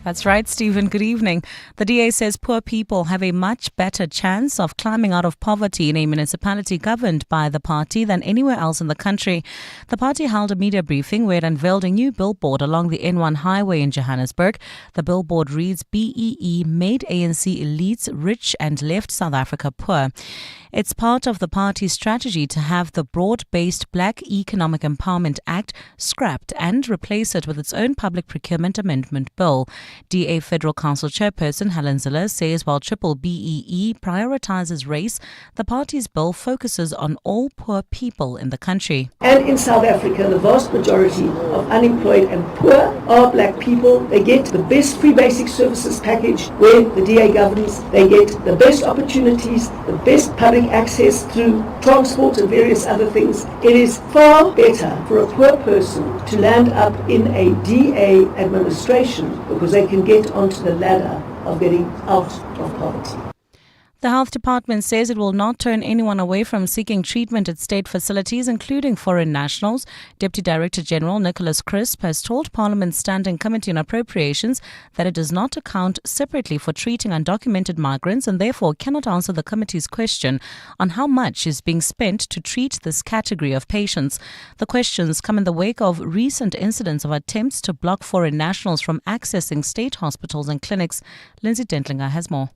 That's right, Stephen. Good evening. The DA says poor people have a much better chance of climbing out of poverty in a municipality governed by the party than anywhere else in the country. The party held a media briefing where it unveiled a new billboard along the N1 highway in Johannesburg. The billboard reads, BEE made ANC elites rich and left South Africa poor. It's part of the party's strategy to have the broad-based Black Economic Empowerment Act scrapped and replace it with its own public procurement amendment bill. DA Federal Council Chairperson Helen Ziller says while Triple BEE prioritizes race, the party's bill focuses on all poor people in the country. And in South Africa, the vast majority of unemployed and poor are black people. They get the best free basic services package where the DA governs. They get the best opportunities, the best public access through transport and various other things. It is far better for a poor person to land up in a DA administration because they can get onto the ladder of getting out of poverty. The Health Department says it will not turn anyone away from seeking treatment at state facilities, including foreign nationals. Deputy Director General Nicholas Crisp has told Parliament's Standing Committee on Appropriations that it does not account separately for treating undocumented migrants and therefore cannot answer the committee's question on how much is being spent to treat this category of patients. The questions come in the wake of recent incidents of attempts to block foreign nationals from accessing state hospitals and clinics. Lindsay Dentlinger has more.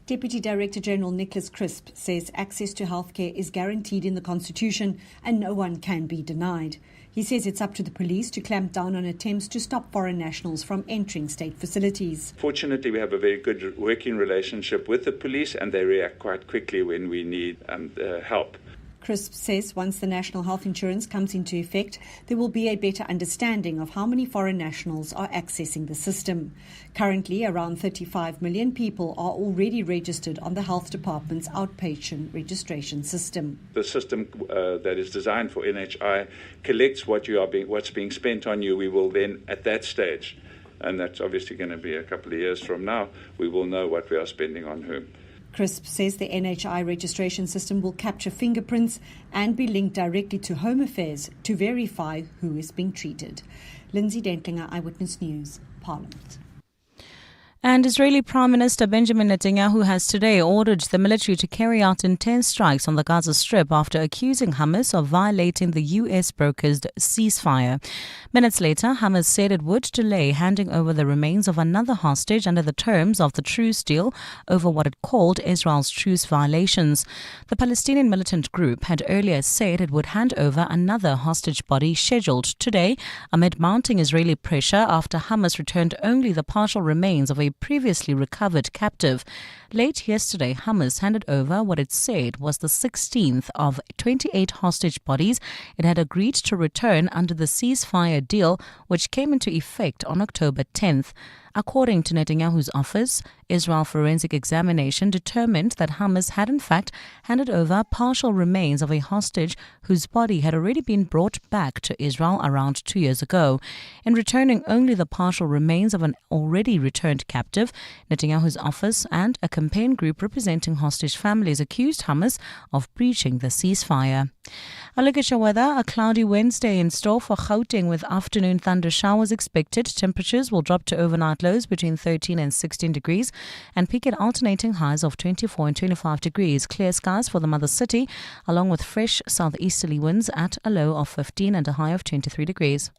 Deputy Director General Nicholas Crisp says access to healthcare is guaranteed in the Constitution and no one can be denied. He says it's up to the police to clamp down on attempts to stop foreign nationals from entering state facilities. Fortunately, we have a very good working relationship with the police and they react quite quickly when we need help. Crisp says once the National Health Insurance comes into effect, there will be a better understanding of how many foreign nationals are accessing the system. Currently, around 35 million people are already registered on the Health Department's outpatient registration system. The system that is designed for NHI collects what's being spent on you. We will then, at that stage, and that's obviously going to be a couple of years from now, we will know what we are spending on whom. Crisp says the NHI registration system will capture fingerprints and be linked directly to Home Affairs to verify who is being treated. Lindsay Dentlinger, Eyewitness News, Parliament. And Israeli Prime Minister Benjamin Netanyahu has today ordered the military to carry out intense strikes on the Gaza Strip after accusing Hamas of violating the U.S. brokered ceasefire. Minutes later, Hamas said it would delay handing over the remains of another hostage under the terms of the truce deal over what it called Israel's truce violations. The Palestinian militant group had earlier said it would hand over another hostage body scheduled today amid mounting Israeli pressure after Hamas returned only the partial remains of a previously recovered captive. Late yesterday, Hamas handed over what it said was the 16th of 28 hostage bodies it had agreed to return under the ceasefire deal, which came into effect on October 10th. According to Netanyahu's office, Israel forensic examination determined that Hamas had in fact handed over partial remains of a hostage whose body had already been brought back to Israel around 2 years ago. In returning only the partial remains of an already returned captive, Netanyahu's office and a campaign group representing hostage families accused Hamas of breaching the ceasefire. A look at your weather. A cloudy Wednesday in store for Gauteng with afternoon thunder showers expected. Temperatures will drop to overnight lows between 13 and 16 degrees and peak at alternating highs of 24 and 25 degrees. Clear skies for the mother city, along with fresh southeasterly winds at a low of 15 and a high of 23 degrees.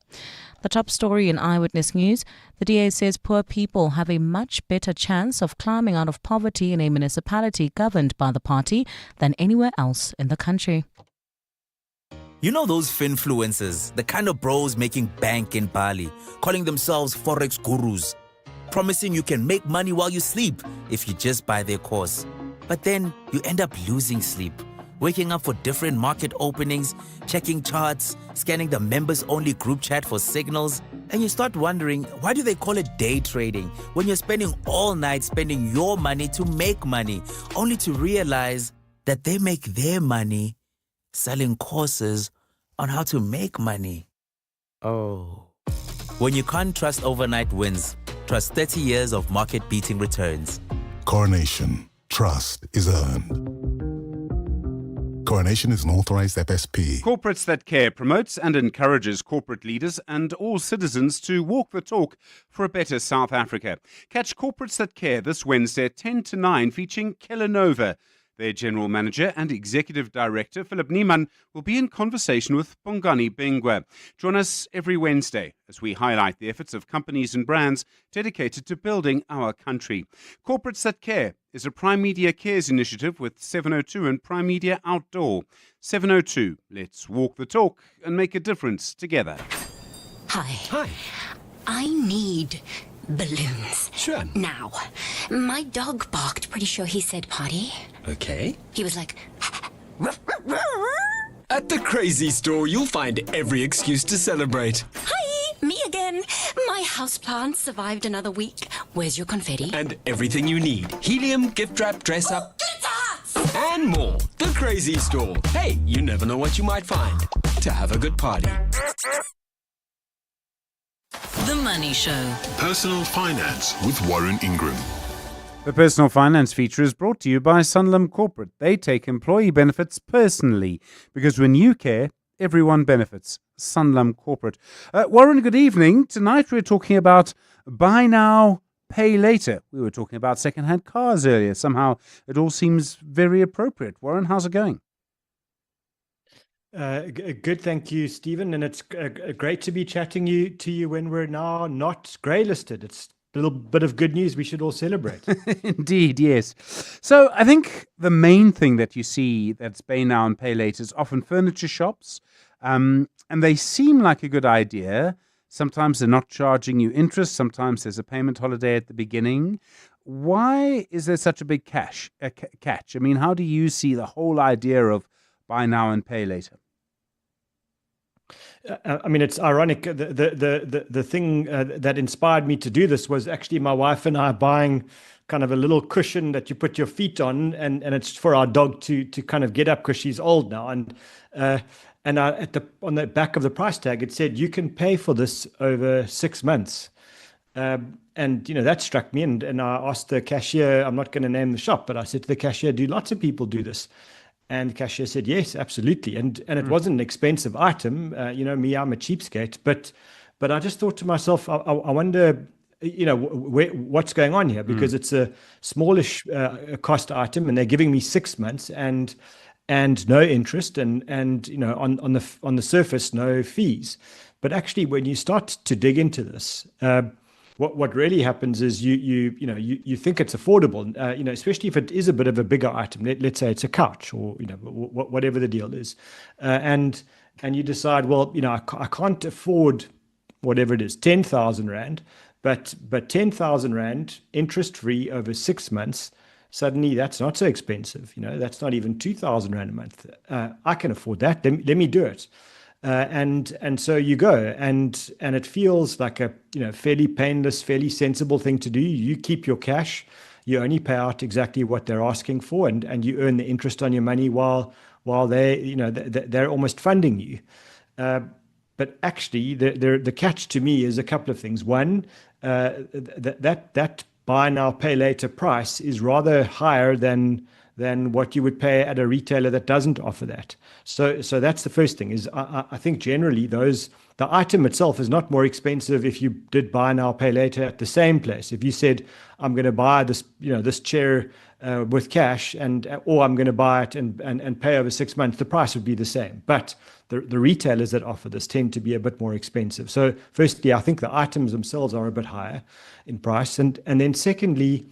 The top story in Eyewitness News. The DA says poor people have a much better chance of climbing out of poverty in a municipality governed by the party than anywhere else in the country. You know those finfluencers, the kind of bros making bank in Bali, calling themselves forex gurus, promising you can make money while you sleep if you just buy their course. But then you end up losing sleep, waking up for different market openings, checking charts, scanning the members-only group chat for signals, and you start wondering, why do they call it day trading when you're spending all night spending your money to make money, only to realize that they make their money selling courses on how to make money. Oh. When you can't trust overnight wins, trust 30 years of market-beating returns. Coronation. Trust is earned. Coronation is an authorized FSP. Corporates That Care promotes and encourages corporate leaders and all citizens to walk the talk for a better South Africa. Catch Corporates That Care this Wednesday at 10 to 9 featuring Kellanova. Their General Manager and Executive Director, Philip Niemann, will be in conversation with Bongani Bengwa. Join us every Wednesday as we highlight the efforts of companies and brands dedicated to building our country. Corporates That Care is a Prime Media Cares initiative with 702 and Prime Media Outdoor. 702, let's walk the talk and make a difference together. Hi. I need balloons. Sure. Now, my dog barked. Pretty sure he said potty. Okay. He was like... At the Crazy Store, you'll find every excuse to celebrate. Hi, me again. My houseplant survived another week. Where's your confetti? And everything you need. Helium, gift wrap, dress up. And more. The Crazy Store. Hey, you never know what you might find. To have a good party. The Money Show. Personal Finance with Warren Ingram. The Personal Finance feature is brought to you by Sanlam Corporate. They take employee benefits personally because when you care, everyone benefits. Sanlam Corporate. Warren, good evening. Tonight we're talking about buy now, pay later. We were talking about second-hand cars earlier. Somehow it all seems very appropriate. Warren, how's it going? Good, thank you, Stephen. And it's great to be chatting to you when we're now not grey listed. It's a little bit of good news we should all celebrate. Indeed, yes. So I think the main thing that you see that's pay now and pay later is often furniture shops. And they seem like a good idea. Sometimes they're not charging you interest. Sometimes there's a payment holiday at the beginning. Why is there such a big catch? I mean, how do you see the whole idea of buy now and pay later? I mean, it's ironic. The thing that inspired me to do this was actually my wife and I buying kind of a little cushion that you put your feet on, and it's for our dog to kind of get up because she's old now. And on the back of the price tag, it said you can pay for this over 6 months. And that struck me, and I asked the cashier. I'm not going to name the shop, but I said to the cashier, "Do lots of people do this?" And the cashier said, yes, absolutely. And it wasn't an expensive item. Me, I'm a cheapskate. But I just thought to myself, I wonder, what's going on here? Because it's a smallish cost item, and they're giving me 6 months and no interest, and on the surface, no fees. But actually, when you start to dig into this, what really happens is you think it's affordable, especially if it is a bit of a bigger item. Let's say it's a couch or whatever the deal is, and you decide, well, I can't afford whatever it is, 10,000 rand, but 10,000 rand interest free over 6 months. Suddenly, that's not so expensive. That's not even 2,000 rand a month. I can afford that. Let me do it. And so you go, and it feels like a fairly painless, fairly sensible thing to do. You keep your cash, you only pay out exactly what they're asking for, and you earn the interest on your money while they're almost funding you. But actually, the catch to me is a couple of things. One, that buy now, pay later price is rather higher than what you would pay at a retailer that doesn't offer that. So that's the first thing. Is I think generally the item itself is not more expensive if you did buy now, pay later at the same place. If you said, I'm going to buy this chair with cash, or I'm going to buy it and pay over 6 months, the price would be the same. But the retailers that offer this tend to be a bit more expensive. So firstly, I think the items themselves are a bit higher in price. And then secondly,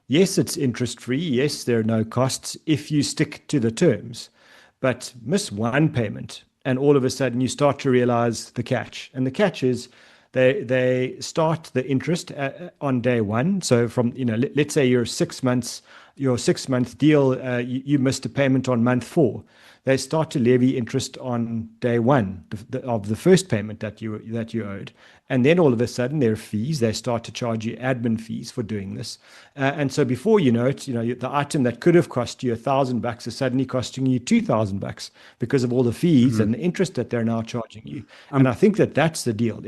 yes, it's interest-free. Yes, there are no costs if you stick to the terms. But miss one payment, and all of a sudden you start to realize the catch. And the catch is they start the interest on day one. So from, let's say your 6 month deal, you missed a payment on month 4. They start to levy interest on day one of the first payment that you owed. And then all of a sudden there are fees. They start to charge you admin fees for doing this. And so before you know it, the item that could have cost you $1,000 is suddenly costing you $2,000 because of all the fees and the interest that they're now charging you. And I think that's the deal.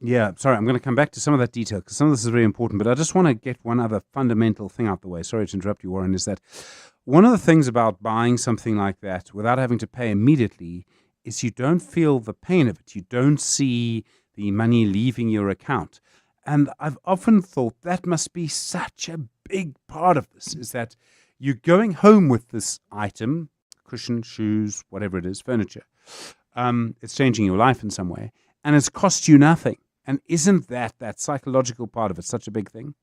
Yeah, sorry, I'm going to come back to some of that detail because some of this is very important, but I just want to get one other fundamental thing out the way. Sorry to interrupt you, Warren, is that one of the things about buying something like that without having to pay immediately is you don't feel the pain of it. You don't see the money leaving your account. And I've often thought that must be such a big part of this, is that you're going home with this item, cushion, shoes, whatever it is, furniture. It's changing your life in some way, and it's cost you nothing. And isn't that psychological part of it such a big thing?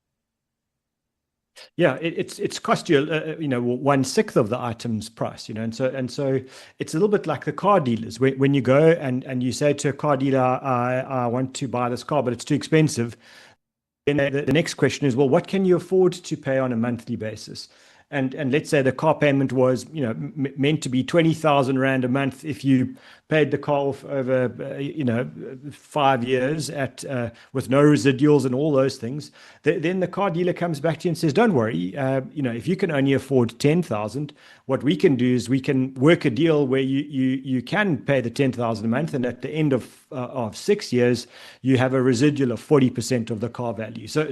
Yeah, it's cost you 1/6 of the item's price, and so it's a little bit like the car dealers. When you go and you say to a car dealer, I want to buy this car, but it's too expensive. Then the next question is, well, what can you afford to pay on a monthly basis? And let's say the car payment was meant to be 20,000 Rand a month if you paid the car off over 5 years with no residuals and all those things. Then the car dealer comes back to you and says, don't worry, if you can only afford 10,000, what we can do is we can work a deal where you can pay the 10,000 a month, and at the end of 6 years you have a residual of 40% of the car value. So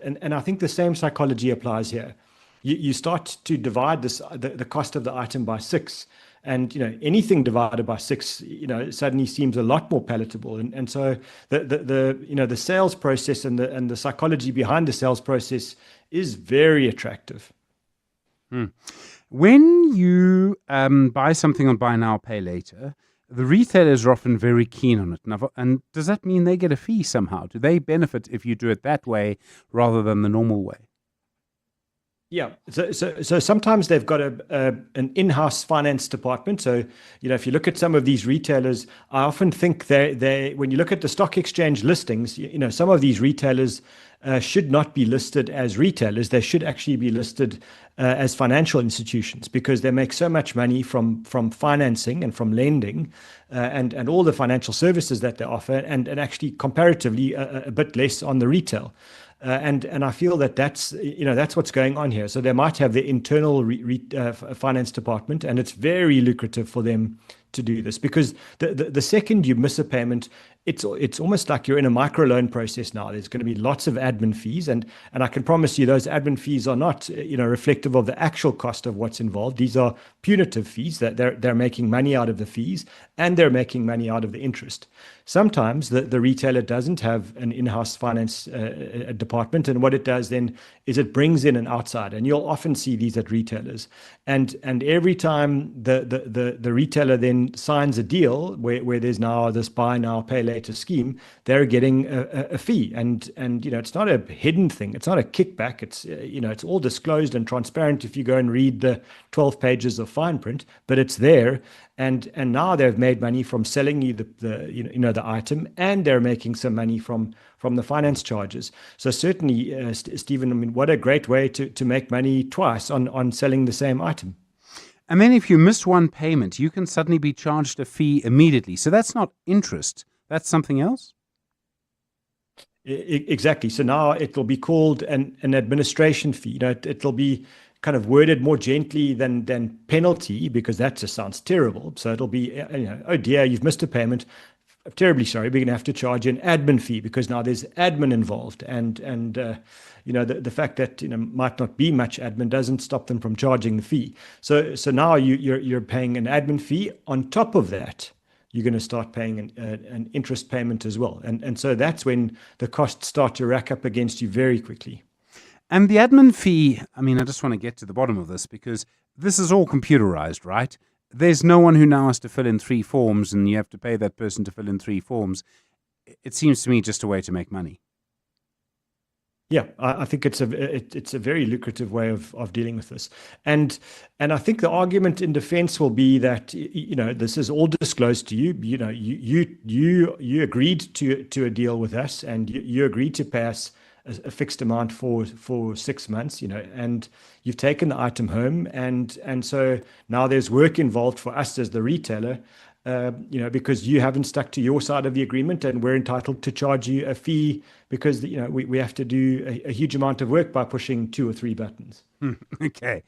and I think the same psychology applies here. You start to divide the cost of the item by 6, and anything divided by 6 suddenly seems a lot more palatable. And so the sales process and the psychology behind the sales process is very attractive. When you buy something on buy now, pay later, the retailers are often very keen on it. And does that mean they get a fee somehow? Do they benefit if you do it that way rather than the normal way? Yeah, so sometimes they've got an in-house finance department. So if you look at some of these retailers, I often think they when you look at the stock exchange listings, some of these retailers should not be listed as retailers. They should actually be listed as financial institutions, because they make so much money from financing and from lending and all the financial services that they offer, and actually comparatively a bit less on the retail. And I feel that's what's going on here. So they might have the internal finance department, and it's very lucrative for them to do this, because the second you miss a payment, it's almost like you're in a microloan process now. There's going to be lots of admin fees, and I can promise you those admin fees are not reflective of the actual cost of what's involved. These are punitive fees that they're making money out of the fees, and they're making money out of the interest. Sometimes the retailer doesn't have an in-house finance department, and what it does then is it brings in an outsider, and you'll often see these at retailers. And every time the retailer then signs a deal where there's now this buy now, pay later scheme, they're getting a fee, and it's not a hidden thing. It's not a kickback. It's all disclosed and transparent if you go and read the 12 pages of fine print, but it's there. And now they've made money from selling you the item, and they're making some money from the finance charges. So certainly, Stephen, what a great way to make money twice on selling the same item. And then if you miss one payment, you can suddenly be charged a fee immediately. So that's not interest. That's something else? Exactly. So now it'll be called an administration fee. It'll be kind of worded more gently than penalty, because that just sounds terrible. So it'll be, oh dear, you've missed a payment. I'm terribly sorry. We're going to have to charge you an admin fee, because now there's admin involved, and the fact that might not be much admin doesn't stop them from charging the fee. So now you're paying an admin fee. On top of that, you're going to start paying an interest payment as well. And so that's when the costs start to rack up against you very quickly. And the admin fee, I just want to get to the bottom of this, because this is all computerized, right? There's no one who now has to fill in 3 forms, and you have to pay that person to fill in 3 forms. It seems to me just a way to make money. Yeah, I think it's a very lucrative way of dealing with this, and I think the argument in defence will be that this is all disclosed to you. You agreed to a deal with us, and you agreed to pay us a fixed amount for 6 months. And you've taken the item home, and so now there's work involved for us as the retailer. Because you haven't stuck to your side of the agreement, and we're entitled to charge you a fee because we have to do a huge amount of work by pushing 2 or 3 buttons. Okay,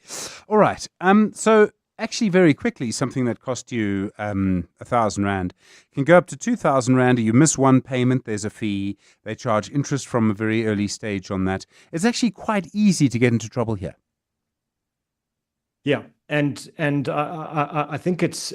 all right. So actually, very quickly, something that cost you 1,000 rand can go up to 2,000 rand. You miss one payment, there's a fee. They charge interest from a very early stage on that. It's actually quite easy to get into trouble here. Yeah, and I think it's.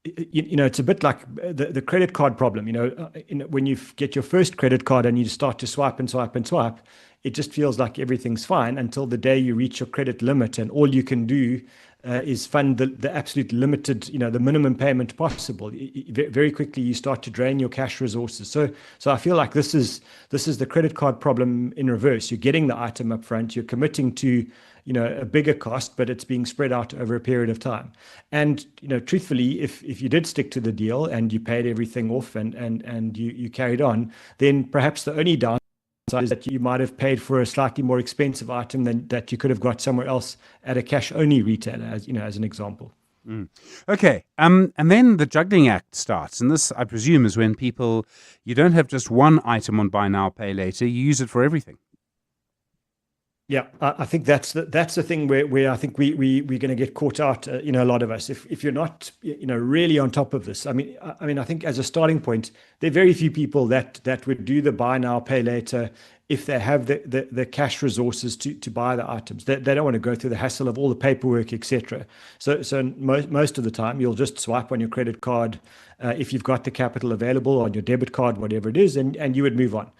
It's a bit like the credit card problem. When you get your first credit card and you start to swipe and swipe and swipe, it just feels like everything's fine until the day you reach your credit limit, and all you can do is fund the absolute limited, the minimum payment possible. Very quickly, you start to drain your cash resources. So I feel like this is the credit card problem in reverse. You're getting the item up front, you're committing to a bigger cost, but it's being spread out over a period of time. And truthfully, if you did stick to the deal and you paid everything off and you carried on, then perhaps the only downside is that you might have paid for a slightly more expensive item than that you could have got somewhere else at a cash-only retailer, as an example. Okay, and then the juggling act starts, and this, I presume, is when you don't have just one item on buy now, pay later. You use it for everything. Yeah, I think that's the thing where I think we're going to get caught out. A lot of us, if you're not really on top of this. I mean, I think as a starting point, there are very few people that would do the buy now, pay later if they have the cash resources to buy the items. They don't want to go through the hassle of all the paperwork, etc. So most of the time, you'll just swipe on your credit card if you've got the capital available, on your debit card, whatever it is, and you would move on.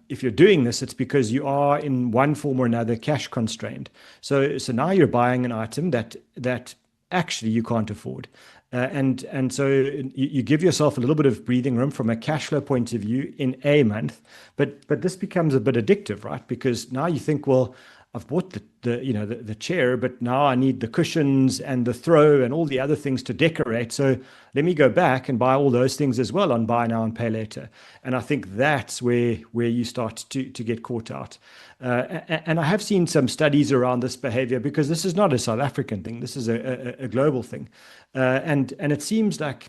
If you're doing this, it's because you are in one form or another cash constrained. So now you're buying an item that actually you can't afford. And so you give yourself a little bit of breathing room from a cash flow point of view in a month, but this becomes a bit addictive, right? Because now you think, well, I've bought the chair, but now I need the cushions and the throw and all the other things to decorate. So let me go back and buy all those things as well on buy now and pay later. And I think that's where you start to get caught out. And I have seen some studies around this behavior, because this is not a South African thing. This is a global thing. And it seems like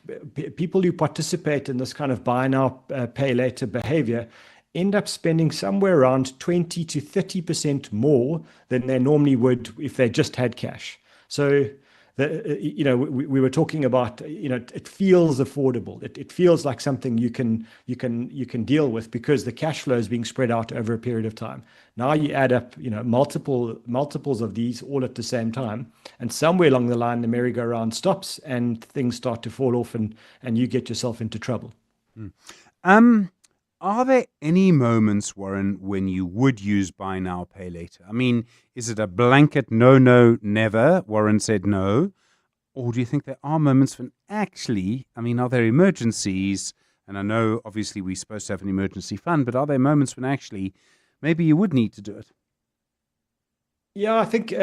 people who participate in this kind of buy now, pay later behavior end up spending somewhere around 20 to 30% more than they normally would if they just had cash. So, we were talking about, it feels affordable. It feels like something you can deal with because the cash flow is being spread out over a period of time. Now you add up, multiples of these all at the same time, and somewhere along the line, the merry-go-round stops and things start to fall off, and you get yourself into trouble. Are there any moments, Warren, when you would use buy now, pay later? I mean, is it a blanket no, never? Warren said no. Or do you think there are moments when actually, are there emergencies? And I know, obviously, we're supposed to have an emergency fund, but are there moments when actually maybe you would need to do it? Yeah, I think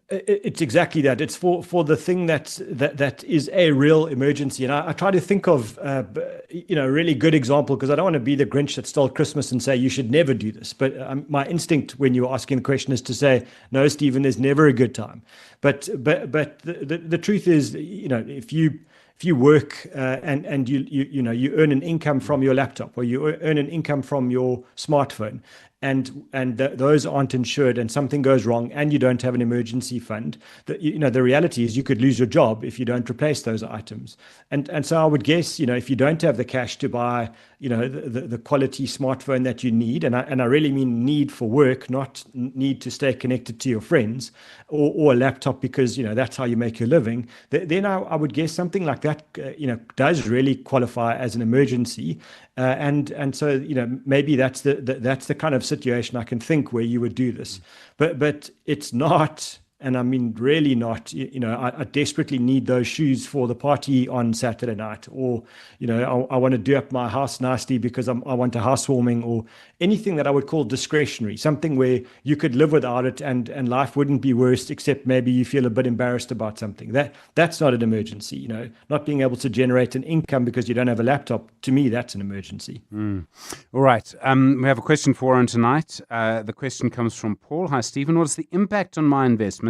it's exactly that. It's for the thing that is a real emergency. And I try to think of a really good example, because I don't want to be the Grinch that stole Christmas and say you should never do this. But my instinct when you're asking the question is to say, no, Stephen, there's never a good time. But the truth is, if you work and you earn an income from your laptop, or you earn an income from your smartphone, and those aren't insured, and something goes wrong and you don't have an emergency fund, the reality is you could lose your job if you don't replace those items. And so I would guess, if you don't have the cash to buy, the quality smartphone that you need, and I really mean need for work, not need to stay connected to your friends, or a laptop because that's how you make your living, then I would guess something like that does really qualify as an emergency. And so maybe that's the kind of situation I can think where you would do this, but it's not. And I mean, really not, I desperately need those shoes for the party on Saturday night, or, I want to do up my house nicely because I want a housewarming, or anything that I would call discretionary, something where you could live without it and life wouldn't be worse, except maybe you feel a bit embarrassed about something. That's not an emergency, not being able to generate an income because you don't have a laptop. To me, that's an emergency. All right. We have a question for Warren tonight. The question comes from Paul. Hi, Stephen. What is the impact on my investments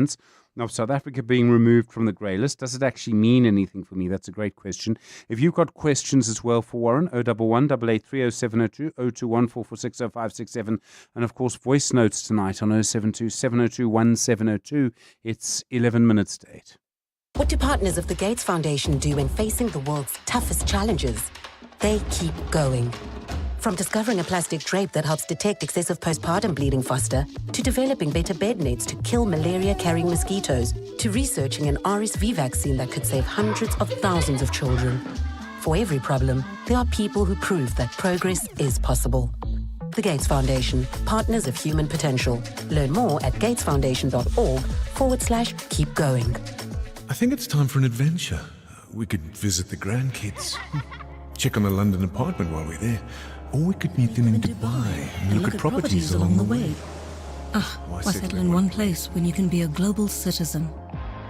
of South Africa being removed from the grey list? Does it actually mean anything for me? That's a great question. If you've got questions as well for Warren, 011 883 0702 021 446 0567, and of course voice notes tonight on 072 702 1702. It's 11 minutes to 8. What do partners of the Gates Foundation do when facing the world's toughest challenges? They keep going. From discovering a plastic drape that helps detect excessive postpartum bleeding faster, to developing better bed nets to kill malaria-carrying mosquitoes, to researching an RSV vaccine that could save hundreds of thousands of children. For every problem, there are people who prove that progress is possible. The Gates Foundation, partners of human potential. Learn more at gatesfoundation.org/keep going. I think it's time for an adventure. We could visit the grandkids, check on the London apartment while we're there. Or we could meet them in Dubai and look at properties along the way. Why settle in one place when you can be a global citizen?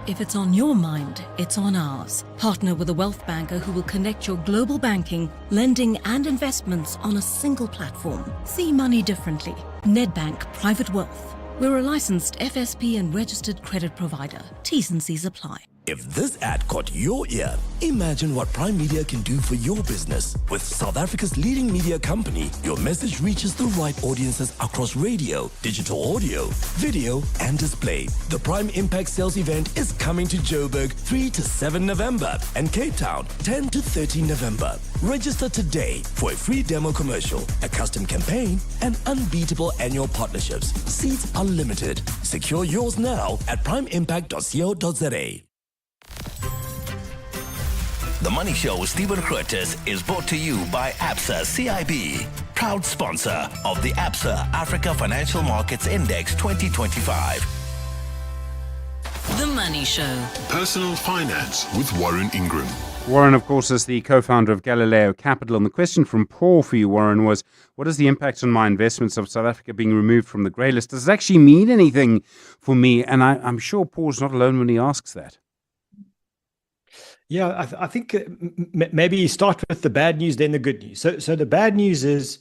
If it's on your mind, it's on ours. Partner with a wealth banker who will connect your global banking, lending and investments on a single platform. See money differently. Nedbank Private Wealth. We're a licensed FSP and registered credit provider. T's and C's apply. If this ad caught your ear, imagine what Prime Media can do for your business. With South Africa's leading media company, your message reaches the right audiences across radio, digital audio, video, and display. The Prime Impact Sales event is coming to Joburg 3 to 7 November and Cape Town 10 to 13 November. Register today for a free demo commercial, a custom campaign, and unbeatable annual partnerships. Seats are limited. Secure yours now at primeimpact.co.za. The Money Show with Stephen Grootes is brought to you by ABSA CIB, proud sponsor of the ABSA Africa Financial Markets Index 2025. The Money Show. Personal finance with Warren Ingram. Warren, of course, is the co-founder of Galileo Capital. And the question from Paul for you, Warren, was, what is the impact on my investments of South Africa being removed from the grey list? Does it actually mean anything for me? And I'm sure Paul's not alone when he asks that. Yeah, I think maybe you start with the bad news, then the good news. So the bad news is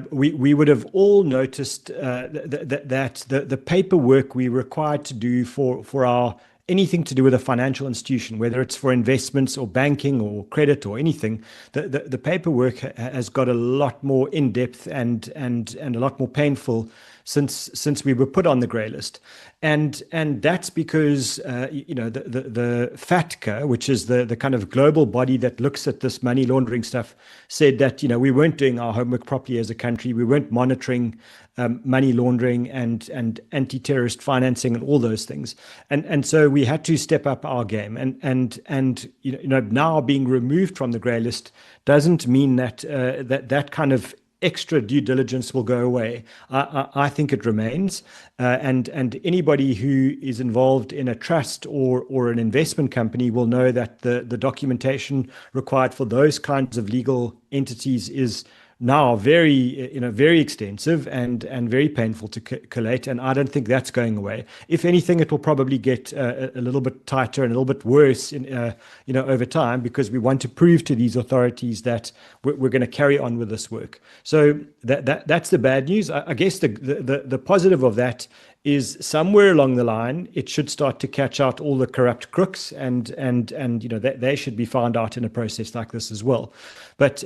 we would have all noticed that the paperwork we required to do for our anything to do with a financial institution, whether it's for investments or banking or credit or anything, the paperwork has got a lot more in depth and a lot more painful since we were put on the grey list. And that's because the FATCA, which is the kind of global body that looks at this money laundering stuff, said that we weren't doing our homework properly as a country. We weren't monitoring money laundering and anti-terrorist financing and all those things. And so we had to step up our game. And now being removed from the grey list doesn't mean that that kind of extra due diligence will go away. I think it remains. And anybody who is involved in a trust or an investment company will know that the documentation required for those kinds of legal entities is now very extensive and very painful to collate, and I don't think that's going away. If anything, it will probably get a little bit tighter and a little bit worse over time, because we want to prove to these authorities that we're going to carry on with this work. So that's the bad news. I guess the positive of that is somewhere along the line it should start to catch out all the corrupt crooks, and they should be found out in a process like this as well. But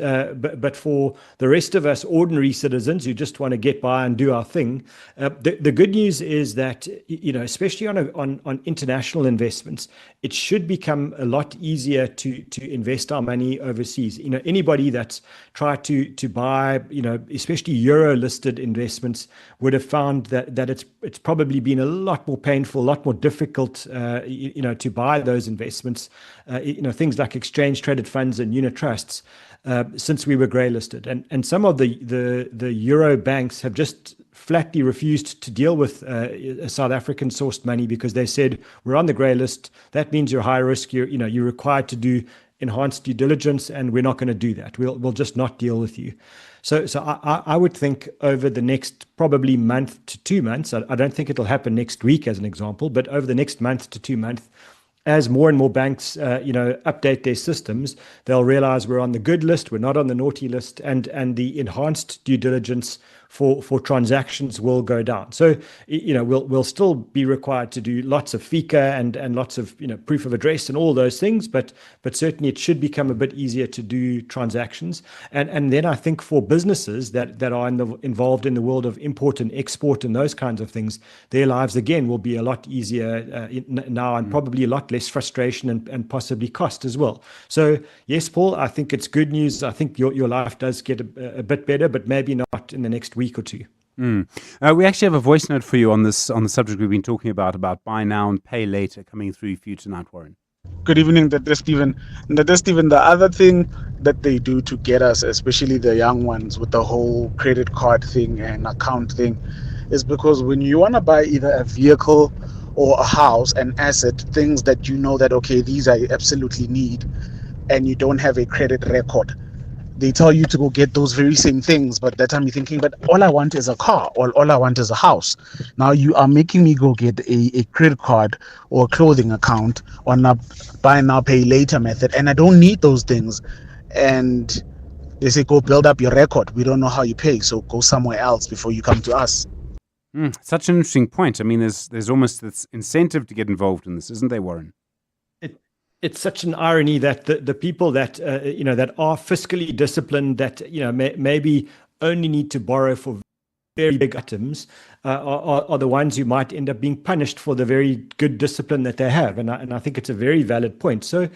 for the rest of us ordinary citizens who just want to get by and do our thing, the good news is that especially on international investments, it should become a lot easier to invest our money overseas. Anybody that's tried to buy especially euro listed investments would have found that it's probably been a lot more painful, a lot more difficult to buy those investments, things like exchange traded funds and unit trusts. Since we were grey listed, and some of the Euro banks have just flatly refused to deal with South African sourced money, because they said, we're on the grey list. That means you're high risk. You're required to do enhanced due diligence, and we're not going to do that. We'll just not deal with you. So I would think over the next probably month to 2 months, I don't think it'll happen next week as an example, but over the next month to 2 months, as more and more banks, update their systems, they'll realize we're on the good list, we're not on the naughty list, and the enhanced due diligence for transactions will go down. So, we'll still be required to do lots of FICA and lots of, proof of address and all those things, but certainly it should become a bit easier to do transactions. And then I think for businesses that are involved in the world of import and export and those kinds of things, their lives again will be a lot easier now, and probably a lot less frustration and possibly cost as well. So yes, Paul, I think it's good news. I think your life does get a bit better, but maybe not in the next week or two. We actually have a voice note for you on the subject we've been talking about buy now and pay later, coming through for you tonight, Warren. Good evening, Stephen. Stephen, the other thing that they do to get us, especially the young ones, with the whole credit card thing and account thing, is because when you want to buy either a vehicle or a house, an asset, things that that, okay, these I absolutely need, and you don't have a credit record, they tell you to go get those very same things. But that time you're thinking, but all I want is a car, or all I want is a house. Now you are making me go get a credit card or a clothing account on a buy now, pay later method, and I don't need those things. And they say, go build up your record. We don't know how you pay, so go somewhere else before you come to us. Such an interesting point. I mean, there's almost this incentive to get involved in this, isn't there, Warren? It's such an irony that the people that that are fiscally disciplined, that maybe only need to borrow for very big items, are the ones who might end up being punished for the very good discipline that they have, and I think it's a very valid point. So,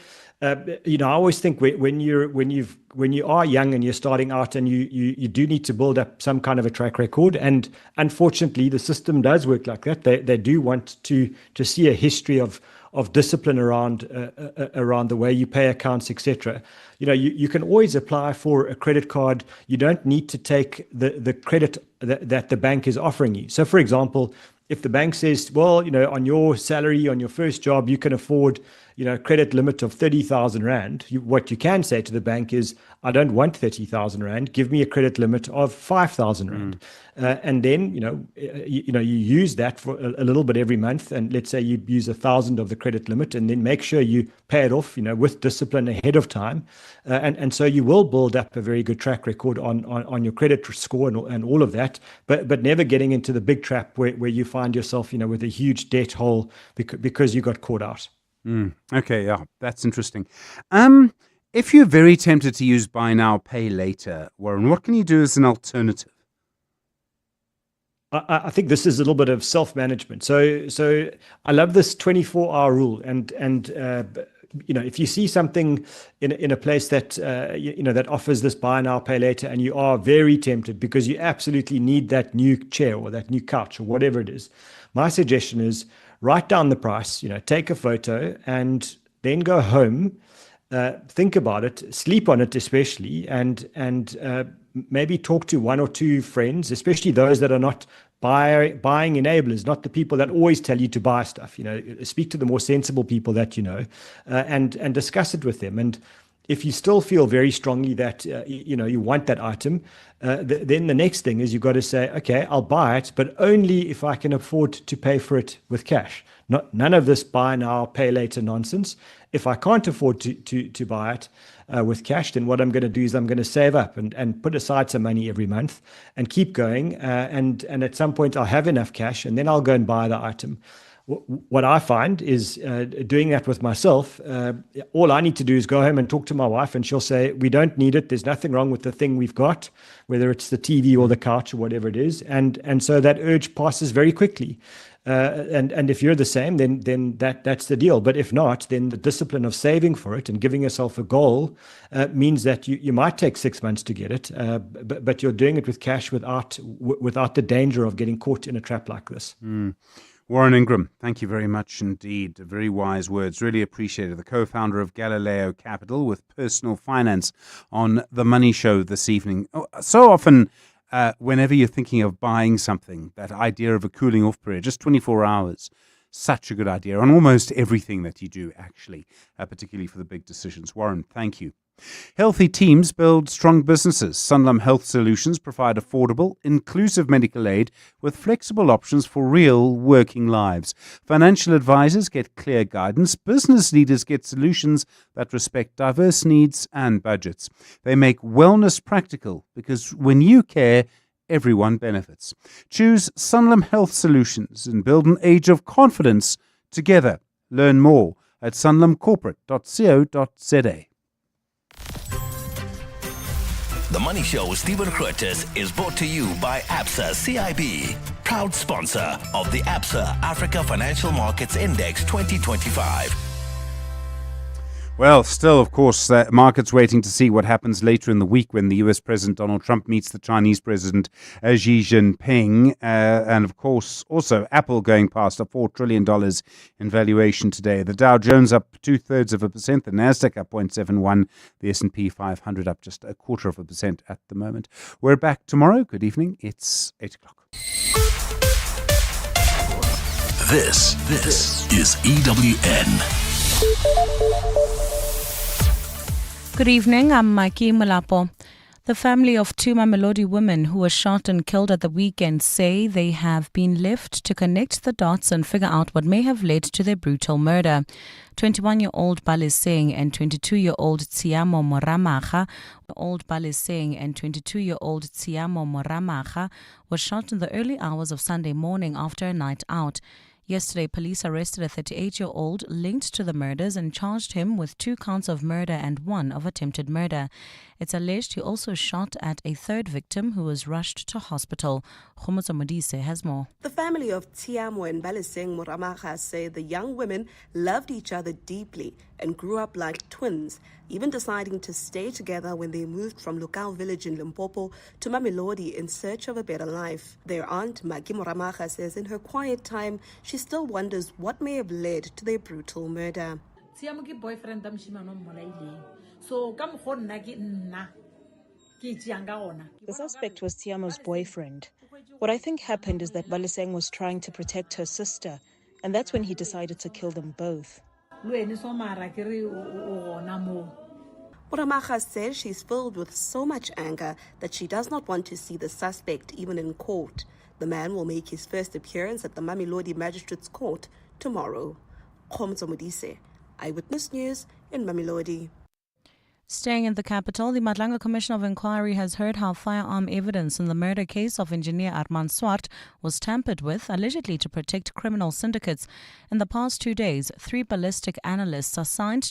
I always think when you are young and you're starting out, and you do need to build up some kind of a track record, and unfortunately the system does work like that. They do want to see a history of discipline around the way you pay accounts, etc. You can always apply for a credit card. You don't need to take the credit that the bank is offering you. So, for example, if the bank says, well, on your salary, on your first job, you can afford, credit limit of 30,000 Rand, what you can say to the bank is, I don't want 30,000 Rand, give me a credit limit of 5,000 Rand. And then, you use that for a little bit every month. And let's say you use 1,000 of the credit limit, and then make sure you pay it off, with discipline ahead of time. And so you will build up a very good track record on your credit score and all of that, but never getting into the big trap where you find yourself, with a huge debt hole because you got caught out. Okay, yeah, that's interesting. If you're very tempted to use buy now, pay later, Warren, what can you do as an alternative? I think this is a little bit of self-management. So I love this 24-hour rule, and if you see something in a place that that offers this buy now, pay later, and you are very tempted because you absolutely need that new chair or that new couch or whatever it is, my suggestion is write down the price, take a photo, and then go home, think about it, sleep on it especially, and maybe talk to one or two friends, especially those that are not buying enablers, not the people that always tell you to buy stuff. Speak to the more sensible people that and discuss it with them. And If you still feel very strongly that you want that item, then the next thing is you've got to say, okay, I'll buy it, but only if I can afford to pay for it with cash. None of this buy now, pay later nonsense. If I can't afford to buy it with cash, then what I'm going to do is I'm going to save up and put aside some money every month and keep going. And at some point I'll have enough cash, and then I'll go and buy the item. What I find is doing that with myself, all I need to do is go home and talk to my wife, and she'll say, we don't need it. There's nothing wrong with the thing we've got, whether it's the TV or the couch or whatever it is. And so that urge passes very quickly. And if you're the same, then that's the deal. But if not, then the discipline of saving for it and giving yourself a goal means that you might take 6 months to get it, but you're doing it with cash without the danger of getting caught in a trap like this. Warren Ingram, thank you very much indeed. Very wise words. Really appreciate it. The co-founder of Galileo Capital with personal finance on The Money Show this evening. So often, whenever you're thinking of buying something, that idea of a cooling off period, just 24 hours, such a good idea on almost everything that you do, actually, particularly for the big decisions. Warren, thank you. Healthy teams build strong businesses. Sanlam Health Solutions provide affordable, inclusive medical aid with flexible options for real working lives. Financial advisors get clear guidance. Business leaders get solutions that respect diverse needs and budgets. They make wellness practical because when you care, everyone benefits. Choose Sanlam Health Solutions and build an age of confidence together. Learn more at sanlamcorporate.co.za. The Money Show with Stephen Grootes is brought to you by ABSA CIB, proud sponsor of the ABSA Africa Financial Markets Index 2025. Well, still, of course, markets waiting to see what happens later in the week when the US President Donald Trump meets the Chinese President Xi Jinping. And, of course, also Apple going past $4 trillion in valuation today. The Dow Jones up 0.2%, the Nasdaq up 0.71%, the S&P 500 up just 0.25% at the moment. We're back tomorrow. Good evening. It's 8 o'clock. This is EWN. Good evening, I'm Mikey Malapo. The family of two Mamelodi women who were shot and killed at the weekend say they have been left to connect the dots and figure out what may have led to their brutal murder. 21-year-old Baliseng and 22-year-old Tsiamo Moramaga were shot in the early hours of Sunday morning after a night out. Yesterday, police arrested a 38-year-old linked to the murders and charged him with 2 counts of murder and 1 of attempted murder. It's alleged he also shot at a third victim who was rushed to hospital. Khomotso Modise has more. The family of Tsiamo and Baliseng Moramaga say the young women loved each other deeply and grew up like twins, even deciding to stay together when they moved from Lukau village in Limpopo to Mamelodi in search of a better life. Their aunt, Maki Moramaga, says in her quiet time, she still wonders what may have led to their brutal murder. The suspect was Tiamo's boyfriend. What I think happened is that Baliseng was trying to protect her sister, and that's when he decided to kill them both. Moramaga says she's filled with so much anger that she does not want to see the suspect even in court. The man will make his first appearance at the Mamelodi Magistrates Court tomorrow. Khomotso Modise, Eyewitness News in Mamelodi. Staying in the capital, the Madlanga Commission of Inquiry has heard how firearm evidence in the murder case of engineer Arman Swart was tampered with, allegedly to protect criminal syndicates. In the past 2 days, 3 ballistic analysts assigned